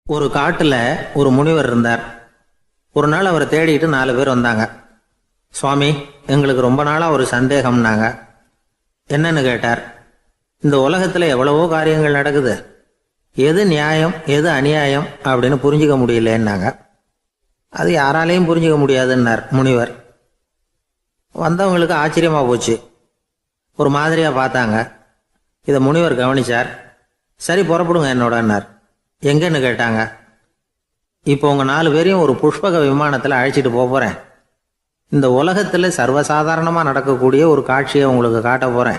ஒரு காட்டுல ஒரு முனிவர் இருந்தார். ஒரு நாள் அவரை தேடிட்டு 4 பேர் வந்தாங்க. சுவாமி, எங்களுக்கு ரொம்ப நாளா ஒரு சந்தேகம்னாங்க. என்னன்னு கேட்டார். இந்த உலகத்துல எவ்வளவோ காரியங்கள் நடக்குது, எது நியாயம் எது அநியாயம் அப்படின்னு புரிஞ்சுக்க முடியலன்னாங்க. அது யாராலையும் புரிஞ்சுக்க முடியாதுன்னார் முனிவர். வந்தவங்களுக்கு ஆச்சரியமா போச்சு, ஒரு மாதிரியா பார்த்தாங்க. இதை முனிவர் கவனிச்சார். சரி, புறப்படுங்க என்னோடன்னார். எங்கன்னு கேட்டாங்க. இப்போ உங்க 4 பேரையும் ஒரு புஷ்பக விமானத்தில் அழைச்சிட்டு போறேன். இந்த உலகத்தில் சர்வசாதாரணமாக நடக்கக்கூடிய ஒரு காட்சியை உங்களுக்கு காட்ட போறேன்.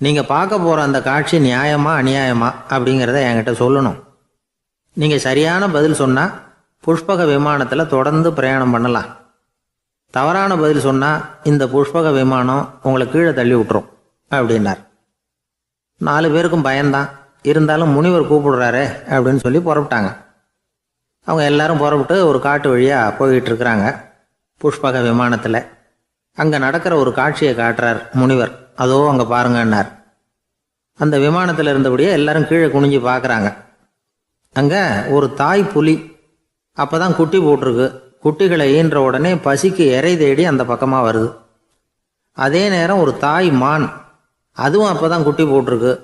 நீங்க பார்க்க போற அந்த காட்சி நியாயமா அநியாயமா அப்படிங்கிறத என்கிட்ட சொல்லணும். நீங்க சரியான பதில் சொன்னா புஷ்பக விமானத்தில் தொடர்ந்து பிரயாணம் பண்ணலாம். தவறான பதில் சொன்னா இந்த புஷ்பக விமானம் உங்களை கீழே தள்ளி விட்டுரும் அப்படின்னார். 4 பேருக்கும் பயம்தான். இருந்தாலும் முனிவர் கூப்பிடுறாரு அப்படின்னு சொல்லி புறப்பட்டாங்க. அவங்க எல்லாரும் புறப்பட்டு ஒரு காட்டு வழியாக போய்கிட்டு இருக்கிறாங்க. புஷ்பக விமானத்தில் அங்கே நடக்கிற ஒரு காட்சியை காட்டுறார் முனிவர். அதோ அங்கே பாருங்கன்னார். அந்த விமானத்தில் இருந்தபடியே எல்லாரும் கீழே குனிஞ்சு பார்க்குறாங்க. அங்கே ஒரு தாய் புலி அப்போ தான் குட்டி போட்டிருக்கு. குட்டிகளை ஈன்ற உடனே பசிக்கு இறை தேடி அந்த பக்கமாக வருது. அதே நேரம் ஒரு தாய் மான், அதுவும் அப்போ தான் குட்டி போட்டிருக்கு.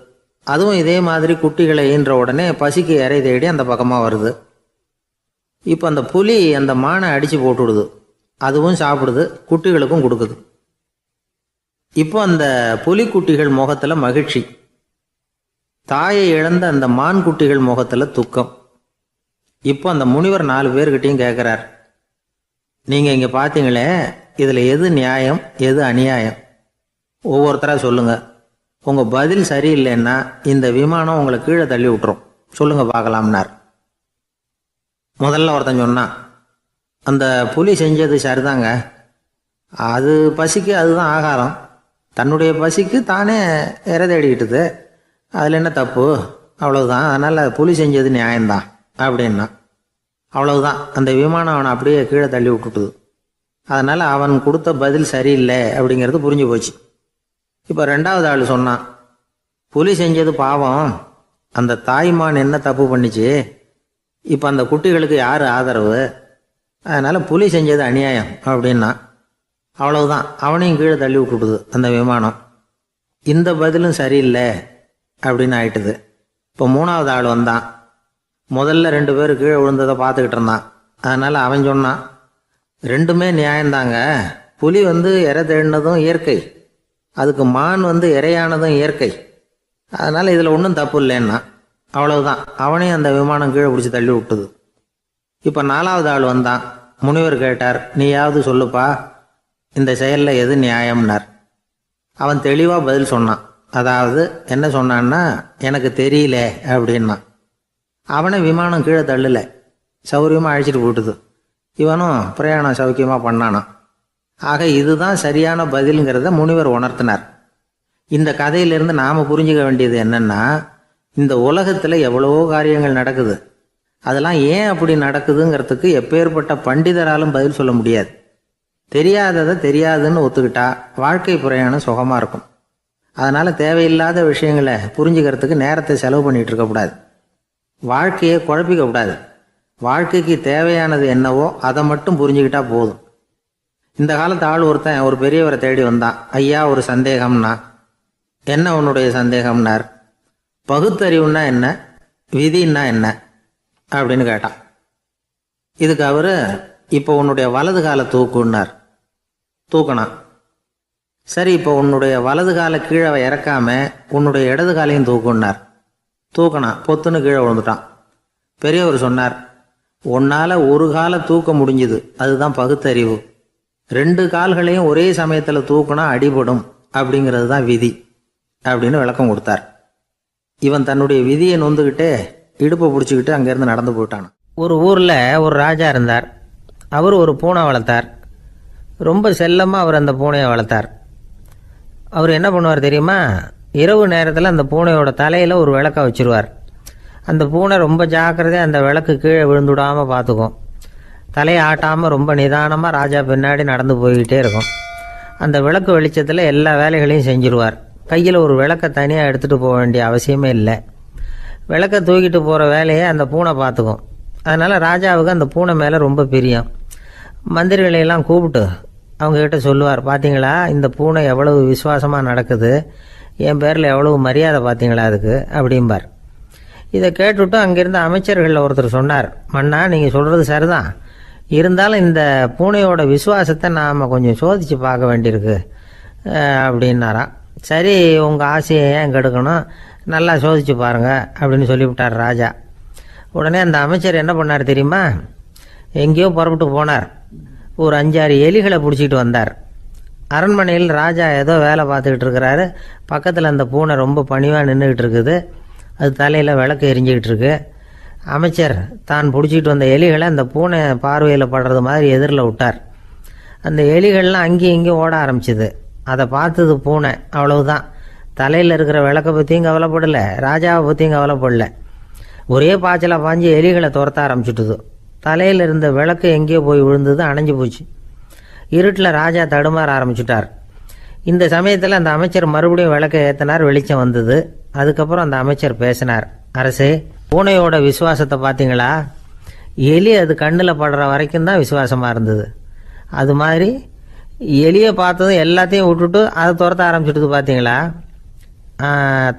அதுவும் இதே மாதிரி குட்டிகளை ஈன்ற உடனே பசிக்கு இறை தேடி அந்த பக்கமாக வருது. இப்போ அந்த புலி அந்த மானை அடித்து போட்டுடுது. அதுவும் சாப்பிடுது, குட்டிகளுக்கும் கொடுக்குது. இப்போ அந்த புலி குட்டிகள் முகத்தில் மகிழ்ச்சி, தாயை இழந்த அந்த மான் குட்டிகள் முகத்தில் துக்கம். இப்போ அந்த முனிவர் 4 பேர்கிட்டையும் கேட்குறார், நீங்கள் இங்கே பார்த்தீங்களே, இதில் எது நியாயம் எது அநியாயம்? ஒவ்வொருத்தராக சொல்லுங்கள். உங்கள் பதில் சரியில்லைன்னா இந்த விமானம் உங்களை கீழே தள்ளி விட்டுரும். சொல்லுங்கள் பார்க்கலாம்னார். முதல்ல ஒருத்தன் சொன்னான், அந்த புலி செஞ்சது சரிதாங்க. அது பசிக்கு அதுதான் ஆகாரம். தன்னுடைய பசிக்கு தானே இறை தேடிக்கிட்டுது. அதில் என்ன தப்பு? அவ்வளவுதான். அதனால் புலி செஞ்சது நியாயம்தான் அப்படின்னா. அவ்வளவுதான், அந்த விமானம் அவனை அப்படியே கீழே தள்ளி விட்டுட்டுது. அதனால் அவன் கொடுத்த பதில் சரியில்லை அப்படிங்கிறது புரிஞ்சு போச்சு. இப்போ 2வது ஆள் சொன்னான், புலி செஞ்சது பாவம், அந்த தாய்மான் என்ன தப்பு பண்ணிச்சு? இப்போ அந்த குட்டிகளுக்கு யார் ஆதரவு? அதனால் புலி செஞ்சது அநியாயம் அப்படின்னா. அவ்வளவுதான், அவனையும் கீழே தள்ளி விட்டுடுது அந்த விமானம். இந்த பதிலும் சரியில்லை அப்படின்னு ஆயிட்டுது. இப்போ 3வது ஆள் வந்தான். முதல்ல 2 பேர் கீழே விழுந்ததை பார்த்துக்கிட்டு இருந்தான். அதனால் அவன் சொன்னான், ரெண்டுமே நியாயம்தாங்க. புலி இறை தேடினதும் இயற்கை, அதுக்கு மான் இறையானதும் இயற்கை. அதனால் இதில் ஒன்றும் தப்பு இல்லைன்னா. அவ்வளவுதான், அவனையும் அந்த விமானம் கீழே பிடிச்சி தள்ளி விட்டுது. இப்போ 4வது ஆள் வந்தான். முனிவர் கேட்டார், நீயாவது சொல்லுப்பா, இந்த செயலில் எது நியாயம்னார். அவன் தெளிவாக பதில் சொன்னான். அதாவது என்ன சொன்னான்னா, எனக்கு தெரியல அப்படின்னா. அவனை விமானம் கீழே தள்ளலை, சௌரியமாக அழைச்சிட்டு போட்டுது. இவனும் பிரயாணம் சௌக்கியமாக பண்ணானான். ஆக இதுதான் சரியான பதிலுங்கிறத முனிவர் உணர்த்தினார். இந்த கதையிலிருந்து நாம் புரிஞ்சுக்க வேண்டியது என்னன்னா, இந்த உலகத்தில் எவ்வளவோ காரியங்கள் நடக்குது. அதெல்லாம் ஏன் அப்படி நடக்குதுங்கிறதுக்கு எப்பேற்பட்ட பண்டிதராலும் பதில் சொல்ல முடியாது. தெரியாததை தெரியாதுன்னு ஒத்துக்கிட்டா வாழ்க்கை பிரயாணம் சுகமாக இருக்கும். அதனால் தேவையில்லாத விஷயங்களை புரிஞ்சுக்கிறதுக்கு நேரத்தை செலவு பண்ணிகிட்டு இருக்கக்கூடாது. வாழ்க்கையை குழப்பிக்க கூடாது. வாழ்க்கைக்கு தேவையானது என்னவோ அதை மட்டும் புரிஞ்சுக்கிட்டா போதும். இந்த காலத்து ஆள் ஒருத்தன் ஒரு பெரியவரை தேடி வந்தான். ஐயா, ஒரு சந்தேகம்னா. என்ன உன்னுடைய சந்தேகம்னார். பகுத்தறிவுன்னா என்ன, விதின்னா என்ன அப்படின்னு கேட்டான். இதுக்கு அவரு, இப்போ உன்னுடைய வலது காலை தூக்குன்னார். தூக்கினான். சரி, இப்போ உன்னுடைய வலது காலை கீழே இறக்காம உன்னுடைய இடது காலையும் தூக்குன்னார். தூக்கினான். பொத்துன்னு கீழே விழுந்துட்டான். பெரியவர் சொன்னார், உன்னால் ஒரு காலை தூக்க முடிஞ்சுது, அதுதான் பகுத்தறிவு. 2 கால்களையும் ஒரே சமயத்தில் தூக்குனா அடிபடும், அப்படிங்கிறது தான் விதி அப்படின்னு விளக்கம் கொடுத்தார். இவன் தன்னுடைய விதியை நொந்துக்கிட்டே இடுப்பை பிடிச்சிக்கிட்டு அங்கேருந்து நடந்து போயிட்டான். ஒரு ஊரில் ஒரு ராஜா இருந்தார். அவர் ஒரு பூனை வளர்த்தார். ரொம்ப செல்லமாக அவர் அந்த பூனையை வளர்த்தார். அவர் என்ன பண்ணுவார் தெரியுமா? இரவு நேரத்தில் அந்த பூனையோட தலையில் ஒரு விளக்கை வச்சுருவார். அந்த பூனை ரொம்ப ஜாக்கிரதையாக அந்த விளக்கு கீழே விழுந்துடாமல் பார்த்துக்கும். தலையை ஆட்டாமல் ரொம்ப நிதானமாக ராஜா பின்னாடி நடந்து போய்கிட்டே இருக்கும். அந்த விளக்கு வெளிச்சத்தில் எல்லா வேலைகளையும் செஞ்சுருவார். கையில் ஒரு விளக்கை தனியாக எடுத்துகிட்டு போக வேண்டிய அவசியமே இல்லை. விளக்க தூக்கிட்டு போகிற வேலையை அந்த பூனை பார்த்துக்கும். அதனால் ராஜாவுக்கு அந்த பூனை மேலே ரொம்ப பிரியம். மந்திரிகளையெல்லாம் கூப்பிட்டு அவங்கக்கிட்ட சொல்லுவார், பார்த்தீங்களா இந்த பூனை எவ்வளவு விசுவாசமாக நடக்குது, என் பேரில் எவ்வளவு மரியாதை பார்த்தீங்களா அதுக்கு அப்படிம்பார். இதை கேட்டுவிட்டு அங்கேருந்து அமைச்சர்களில் ஒருத்தர் சொன்னார், மன்னா நீங்கள் சொல்கிறது சரிதான், இருந்தாலும் இந்த பூனையோட விசுவாசத்தை நாம் கொஞ்சம் சோதித்து பார்க்க வேண்டியிருக்கு அப்படின்னாராம். சரி, உங்கள் ஆசையை ஏன் கெடுக்கணும், நல்லா சோதிச்சு பாருங்கள் அப்படின்னு சொல்லிவிட்டார் ராஜா. உடனே அந்த அமைச்சர் என்ன பண்ணார் தெரியுமா, எங்கேயோ புறப்பட்டு போனார். ஒரு 5-6 எலிகளை பிடிச்சிட்டு வந்தார். அரண்மனையில் ராஜா ஏதோ வேலை பார்த்துக்கிட்டு இருக்கிறாரு. பக்கத்தில் அந்த பூனை ரொம்ப பணிவாக நின்றுக்கிட்டு இருக்குது. அது தலையில் விளக்கு எரிஞ்சிக்கிட்டு இருக்கு. அமைச்சர் தான் பிடிச்சிட்டு வந்த எலிகளை அந்த பூனை பார்வையில் படுறது மாதிரி எதிரில் விட்டார். அந்த எலிகள்லாம் அங்கேயும் இங்கேயும் ஓட ஆரம்பிச்சிது. அதை பார்த்தது பூனை, அவ்வளவுதான். தலையில் இருக்கிற விளக்கை பற்றியும் கவலைப்படலை, ராஜாவை பற்றியும் கவலைப்படலை. ஒரே பாய்ச்சலாக பாஞ்சு எலிகளை துரத்த ஆரம்பிச்சுட்டுது. தலையில் இருந்த விளக்கு எங்கேயோ போய் விழுந்தது, அணைஞ்சு போச்சு. இருட்டில் ராஜா தடுமாற ஆரம்பிச்சுட்டார். இந்த சமயத்தில் அந்த அமைச்சர் மறுபடியும் விளக்கை ஏற்றினார், வெளிச்சம் வந்தது. அதுக்கப்புறம் அந்த அமைச்சர் பேசினார், அரசே பூனையோட விசுவாசத்தை பார்த்தீங்களா, எலி அது கண்ணில் படுற வரைக்கும் தான் விசுவாசமாக இருந்தது. அது மாதிரி எலியை பார்த்ததும் எல்லாத்தையும் விட்டுட்டு அதை துரத்த ஆரம்பிச்சுட்டு பார்த்தீங்களா.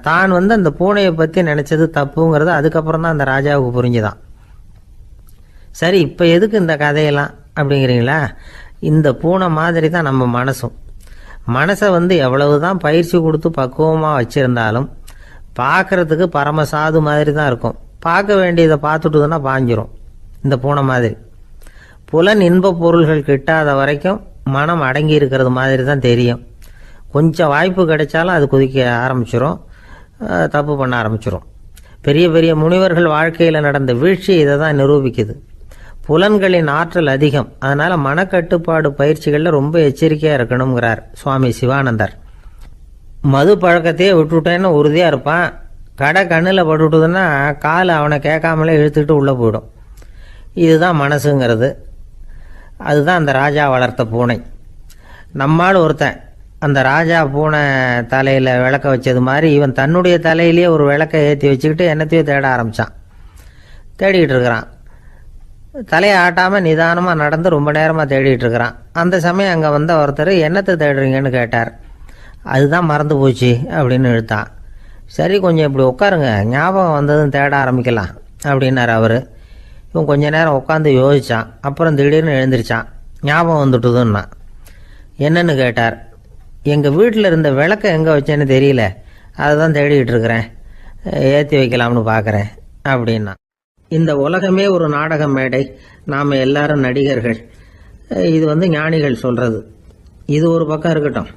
தான் அந்த பூனையை பற்றி நினச்சது தப்புங்கிறது அதுக்கப்புறம் தான் அந்த ராஜாவுக்கு புரிஞ்சுதான். சரி, இப்போ எதுக்கு இந்த கதையெல்லாம் அப்படிங்கிறீங்களா. இந்த பூனை மாதிரி தான் நம்ம மனசும். மனசை எவ்வளவு தான் பயிற்சி கொடுத்து பக்குவமாக வச்சுருந்தாலும் பார்க்குறதுக்கு பரமசாது மாதிரி தான் இருக்கும். பார்க்க வேண்டியதை பார்த்துட்டுதுன்னா பாஞ்சிரும். இந்த பூனை மாதிரி புலன் இன்ப பொருள்கள் கிட்டாத வரைக்கும் மனம் அடங்கி இருக்கிறது மாதிரி தான் தெரியும். கொஞ்சம் வாய்ப்பு கிடைச்சாலும் அது குதிக்க ஆரம்பிச்சிரும், தப்பு பண்ண ஆரம்பிச்சிரும். பெரிய பெரிய முனிவர்கள் வாழ்க்கையில் நடந்த வீழ்ச்சி இதை தான் நிரூபிக்குது. புலன்களின் ஆற்றல் அதிகம், அதனால் மனக்கட்டுப்பாடு பயிற்சிகளில் ரொம்ப எச்சரிக்கையாக இருக்கணுங்கிறார் சுவாமி சிவானந்தர். மது பழக்கத்தையே விட்டுவிட்டேன்னு உறுதியாக இருப்பான். கடை கண்ணில் பட்டுவிட்டதுன்னா கால் அவனை கேட்காமலே இழுத்துக்கிட்டு உள்ளே போயிடும். இதுதான் மனசுங்கிறது. அதுதான் அந்த ராஜா வளர்த்த பூனை. நம்மால் ஒருத்தன் அந்த ராஜா பூனை தலையில் விளக்க வச்சது மாதிரி இவன் தன்னுடைய தலையிலேயே ஒரு விளக்கை ஏற்றி வச்சுக்கிட்டு என்னத்தையோ தேட ஆரம்பித்தான். தேடிக்கிட்டு இருக்கிறான். தலையை ஆட்டாமல் நிதானமாக நடந்து ரொம்ப நேரமாக தேடிட்டு இருக்கிறான். அந்த சமயம் அங்கே வந்த ஒருத்தர், என்னத்தை தேடுறீங்கன்னு கேட்டார். அதுதான் மறந்து போச்சு அப்படின்னு இழுத்தான். சரி, கொஞ்சம் இப்படி உட்காருங்க, ஞாபகம் வந்ததும் தேட ஆரம்பிக்கலாம் அப்படின்னார் அவர். இவன் கொஞ்ச நேரம் உட்காந்து யோசித்தான். அப்புறம் திடீர்னு எழுந்திரிச்சான். ஞாபகம் வந்துட்டுதுன்னா. என்னன்னு கேட்டார். எங்கள் வீட்டில் இருந்த விளக்கை எங்கே வச்சேன்னு தெரியல, அதை தான் தேடிக்கிட்டு இருக்கிறேன், ஏற்றி வைக்கலாம்னு பார்க்குறேன் அப்படின்னா. இந்த உலகமே ஒரு நாடக மேடை, நாம் எல்லாரும் நடிகர்கள். இது ஞானிகள் சொல்கிறது. இது ஒரு பக்கம் இருக்கட்டும்.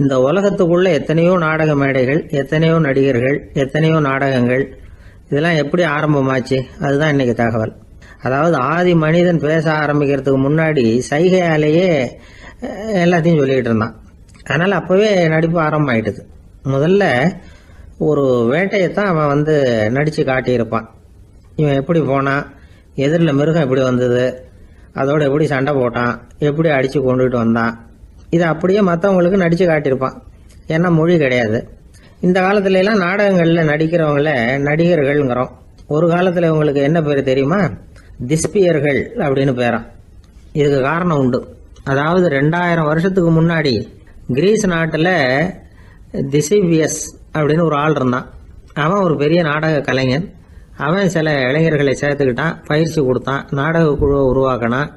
இந்த உலகத்துக்குள்ளே எத்தனையோ நாடக மேடைகள், எத்தனையோ நடிகர்கள், எத்தனையோ நாடகங்கள், இதெல்லாம் எப்படி ஆரம்பமாச்சு, அதுதான் இன்றைக்கி தகவல். அதாவது ஆதி மனிதன் பேச ஆரம்பிக்கிறதுக்கு முன்னாடி சைகையாலேயே எல்லாத்தையும் சொல்லிக்கிட்டு இருந்தான். அதனால் அப்போவே நடிப்பு ஆரம்பமாயிட்டுது. முதல்ல ஒரு வேட்டையைத்தான் அவன் நடித்து காட்டியிருப்பான். இவன் எப்படி போனான், எதிரில் மிருகம் எப்படி வந்தது, அதோடு எப்படி சண்டை போட்டான், எப்படி அடித்து கொண்டுகிட்டு வந்தான், இதை அப்படியே மற்றவங்களுக்கு நடித்து காட்டியிருப்பான். ஏன்னா மொழி கிடையாது. இந்த காலத்துலலாம் நாடகங்களில் நடிக்கிறவங்கள நடிகர்கள்ங்கிறோம். ஒரு காலத்தில் இவங்களுக்கு என்ன பேர் தெரியுமா, திஸ்பியர்கள் அப்படின்னு பேரான். இதுக்கு காரணம் உண்டு. அதாவது 2000 வருஷத்துக்கு முன்னாடி கிரீஸ் நாட்டில் திசிவியஸ் அப்படின்னு ஒரு ஆள் இருந்தான். அவன் ஒரு பெரிய நாடக கலைஞன். அவன் சில இளைஞர்களை சேர்த்துக்கிட்டான், பயிற்சி கொடுத்தான், நாடக குழுவை உருவாக்கினான்.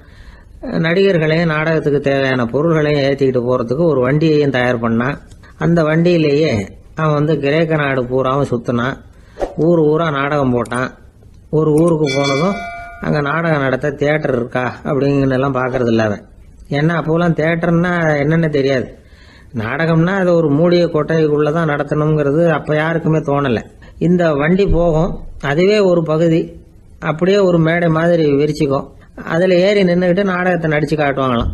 நடிகர்களையும் நாடகத்துக்கு தேவையான பொருள்களையும் ஏற்றிக்கிட்டு போகிறதுக்கு ஒரு வண்டியையும் தயார் பண்ணான். அந்த வண்டியிலேயே அவன் கிரேக்க நாடு பூராவும் சுற்றினான். ஊர் ஊராக நாடகம் போட்டான். ஒரு ஊருக்கு போனதும் அங்கே நாடகம் நடத்த தியேட்டர் இருக்கா அப்படிங்கலாம் பார்க்கறது இல்லை அவன். ஏன்னா அப்போலாம் தியேட்டர்னா என்னென்ன தெரியாது. நாடகம்னா அது ஒரு மூடிய கொட்டைக்குள்ளே தான் நடத்தணுங்கிறது அப்போ யாருக்குமே தோணலை. இந்த வண்டி போகும், அதுவே ஒரு பகுதி அப்படியே ஒரு மேடை மாதிரி விரிச்சிக்கும். அதில் ஏறி நின்றுக்கிட்டு நாடகத்தை நடித்து காட்டுவாங்களாம்.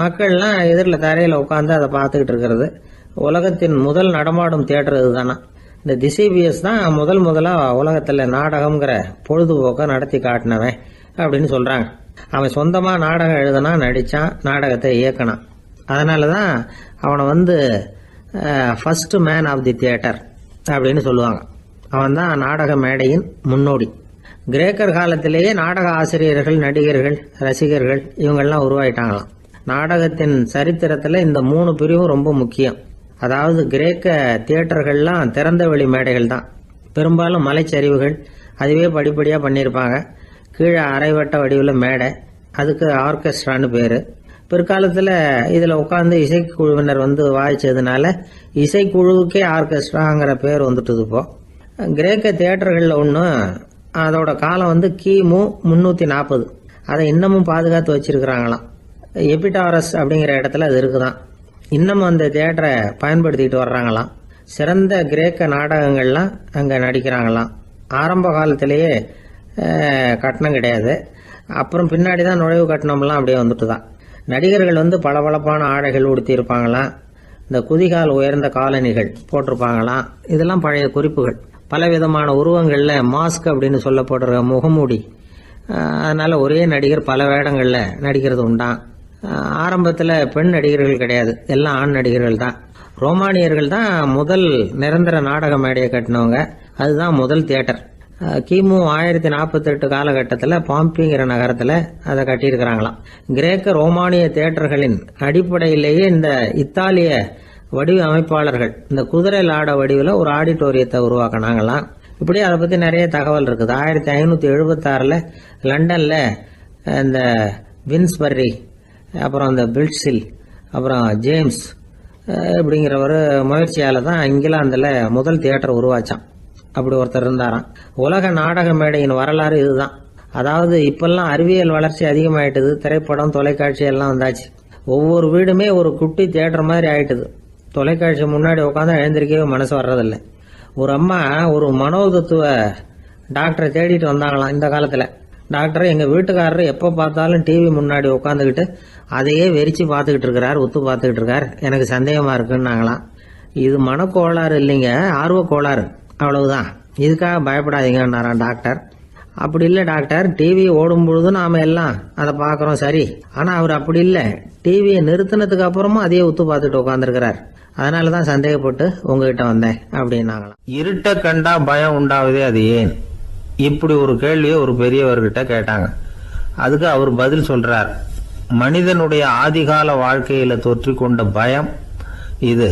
மக்கள்லாம் எதிரில் தரையில் உட்காந்து அதை பார்த்துக்கிட்டு இருக்கிறது. உலகத்தின் முதல் நடமாடும் தியேட்டர் இது தானா. இந்த திசைபியஸ் தான் முதலாக உலகத்தில் நாடகம்ங்கிற பொழுதுபோக்கை நடத்தி காட்டினவன் அப்படின்னு சொல்கிறாங்க. அவன் சொந்தமாக நாடகம் எழுதுனா, நடித்தான், நாடகத்தை இயக்கினான். அதனால தான் அவனை first man of the theatre அப்படின்னு சொல்லுவாங்க. அவன் தான் நாடக மேடையின் முன்னோடி. கிரேக்கர் காலத்திலேயே நாடக ஆசிரியர்கள், நடிகர்கள், ரசிகர்கள் இவங்கெல்லாம் உருவாயிட்டாங்களாம். நாடகத்தின் சரித்திரத்தில் இந்த 3 பிரிவும் ரொம்ப முக்கியம். அதாவது கிரேக்க தியேட்டர்கள்லாம் திறந்த வெளி மேடைகள் தான். பெரும்பாலும் மலைச்சரிவுகள், அதுவே படிப்படியாக பண்ணியிருப்பாங்க. கீழே அரைவட்ட வடிவில் மேடை, அதுக்கு ஆர்கெஸ்ட்ரான்னு பேர். பிற்காலத்தில் இதில் உட்காந்து இசைக்குழுவினர் வாய்ச்சதுனால இசைக்குழுவுக்கே ஆர்கெஸ்ட்ராங்கிற பேர் வந்துட்டுது. இப்போ கிரேக்க தியேட்டர்களில் ஒன்று, அதோட காலம் கிமு 340. அதை இன்னமும் பாதுகாத்து வச்சிருக்கிறாங்களாம். எபிடாரஸ் அப்படிங்கிற இடத்துல அது இருக்குதான். இன்னமும் அந்த தியேட்டரை பயன்படுத்திக்கிட்டு வர்றாங்களாம். சிறந்த கிரேக்க நாடகங்கள்லாம் அங்கே நடிக்கிறாங்களாம். ஆரம்ப காலத்திலேயே கட்டணம் கிடையாது. அப்புறம் பின்னாடி தான் நுழைவு கட்டணம்லாம் அப்படியே வந்துட்டு தான். நடிகர்கள் பளபளப்பான ஆடைகள் உடுத்தி இருப்பாங்களாம். இந்த குதிகால் உயர்ந்த காலணிகள் போட்டிருப்பாங்களாம். இதெல்லாம் பழைய குறிப்புகள். பலவிதமான உருவங்களில் மாஸ்க் அப்படின்னு சொல்லப்படுற முகமூடி. அதனால ஒரே நடிகர் பல வேடங்களில் நடிக்கிறது உண்டான். ஆரம்பத்தில் பெண் நடிகர்கள் கிடையாது, எல்லாம் ஆண் நடிகர்கள் தான். ரோமானியர்கள் தான் முதல் நிரந்தர நாடக மேடையை கட்டினவங்க. அதுதான் முதல் தியேட்டர். கிமு 1048 காலகட்டத்தில் பாம்பிங்கிற நகரத்தில் அதை கட்டியிருக்கிறாங்களாம். கிரேக்க ரோமானிய தியேட்டர்களின் அடிப்படையிலேயே இந்த இத்தாலிய வடிவ அமைப்பாளர்கள் இந்த குதிரை லாட வடிவில் ஒரு ஆடிட்டோரியத்தை உருவாக்கினாங்களாம். இப்படி அதை பற்றி நிறைய தகவல் இருக்குது. 1576 லண்டனில் இந்த வின்ஸ்பர்ரி, அப்புறம் இந்த பில்ட்ஸில், அப்புறம் ஜேம்ஸ் இப்படிங்கிற ஒரு முயற்சியால் தான் இங்கிலாந்தில் முதல் தியேட்டர் உருவாச்சான். அப்படி ஒருத்தர் இருந்தாராம். உலக நாடக மேடையின் வரலாறு இதுதான். அதாவது இப்பெல்லாம் அறிவியல் வளர்ச்சி அதிகமாயிட்டுது. திரைப்படம், தொலைக்காட்சி எல்லாம் வந்தாச்சு. ஒவ்வொரு வீடுமே ஒரு குட்டி தியேட்டர் மாதிரி ஆயிட்டுது. தொலைக்காட்சி முன்னாடி உட்காந்து எழுந்திருக்கவே மனசு வர்றதில்லை. ஒரு அம்மா ஒரு மனோதத்துவ டாக்டரை தேடிட்டு வந்தாங்களாம் இந்த காலத்தில். டாக்டர், எங்கள் வீட்டுக்காரர் எப்போ பார்த்தாலும் டிவி முன்னாடி உட்காந்துக்கிட்டு அதையே வெறிச்சு பார்த்துக்கிட்டு இருக்கிறார், உத்து பார்த்துக்கிட்டு இருக்கார், எனக்கு சந்தேகமாக இருக்குன்னாங்களாம். இது மனக்கோளாறு இல்லைங்க, ஆர்வ கோளாறு, அவ்வளவுதான். இதுக்காக பயப்படாதீங்கன்னாராம் டாக்டர். அப்படி இல்லை டாக்டர், டிவி ஓடும் பொழுது நாம எல்லாம் அதை பார்க்குறோம் சரி, ஆனால் அவர் அப்படி இல்லை, டிவியை நிறுத்தினதுக்கு அப்புறமும் அதையே உத்து பார்த்துட்டு உட்காந்துருக்கிறார், அதனால தான் சந்தேகப்பட்டு உங்ககிட்ட வந்தேன் அப்படின்னாங்களாம். இருட்ட கண்டா பயம் உண்டாவதே அது ஏன்? இப்படி ஒரு கேள்வியை ஒரு பெரியவர்கிட்ட கேட்டாங்க. அதுக்கு அவர் பதில் சொல்றார். மனிதனுடைய ஆதிகால வாழ்க்கையில தொற்றி கொண்ட பயம் இது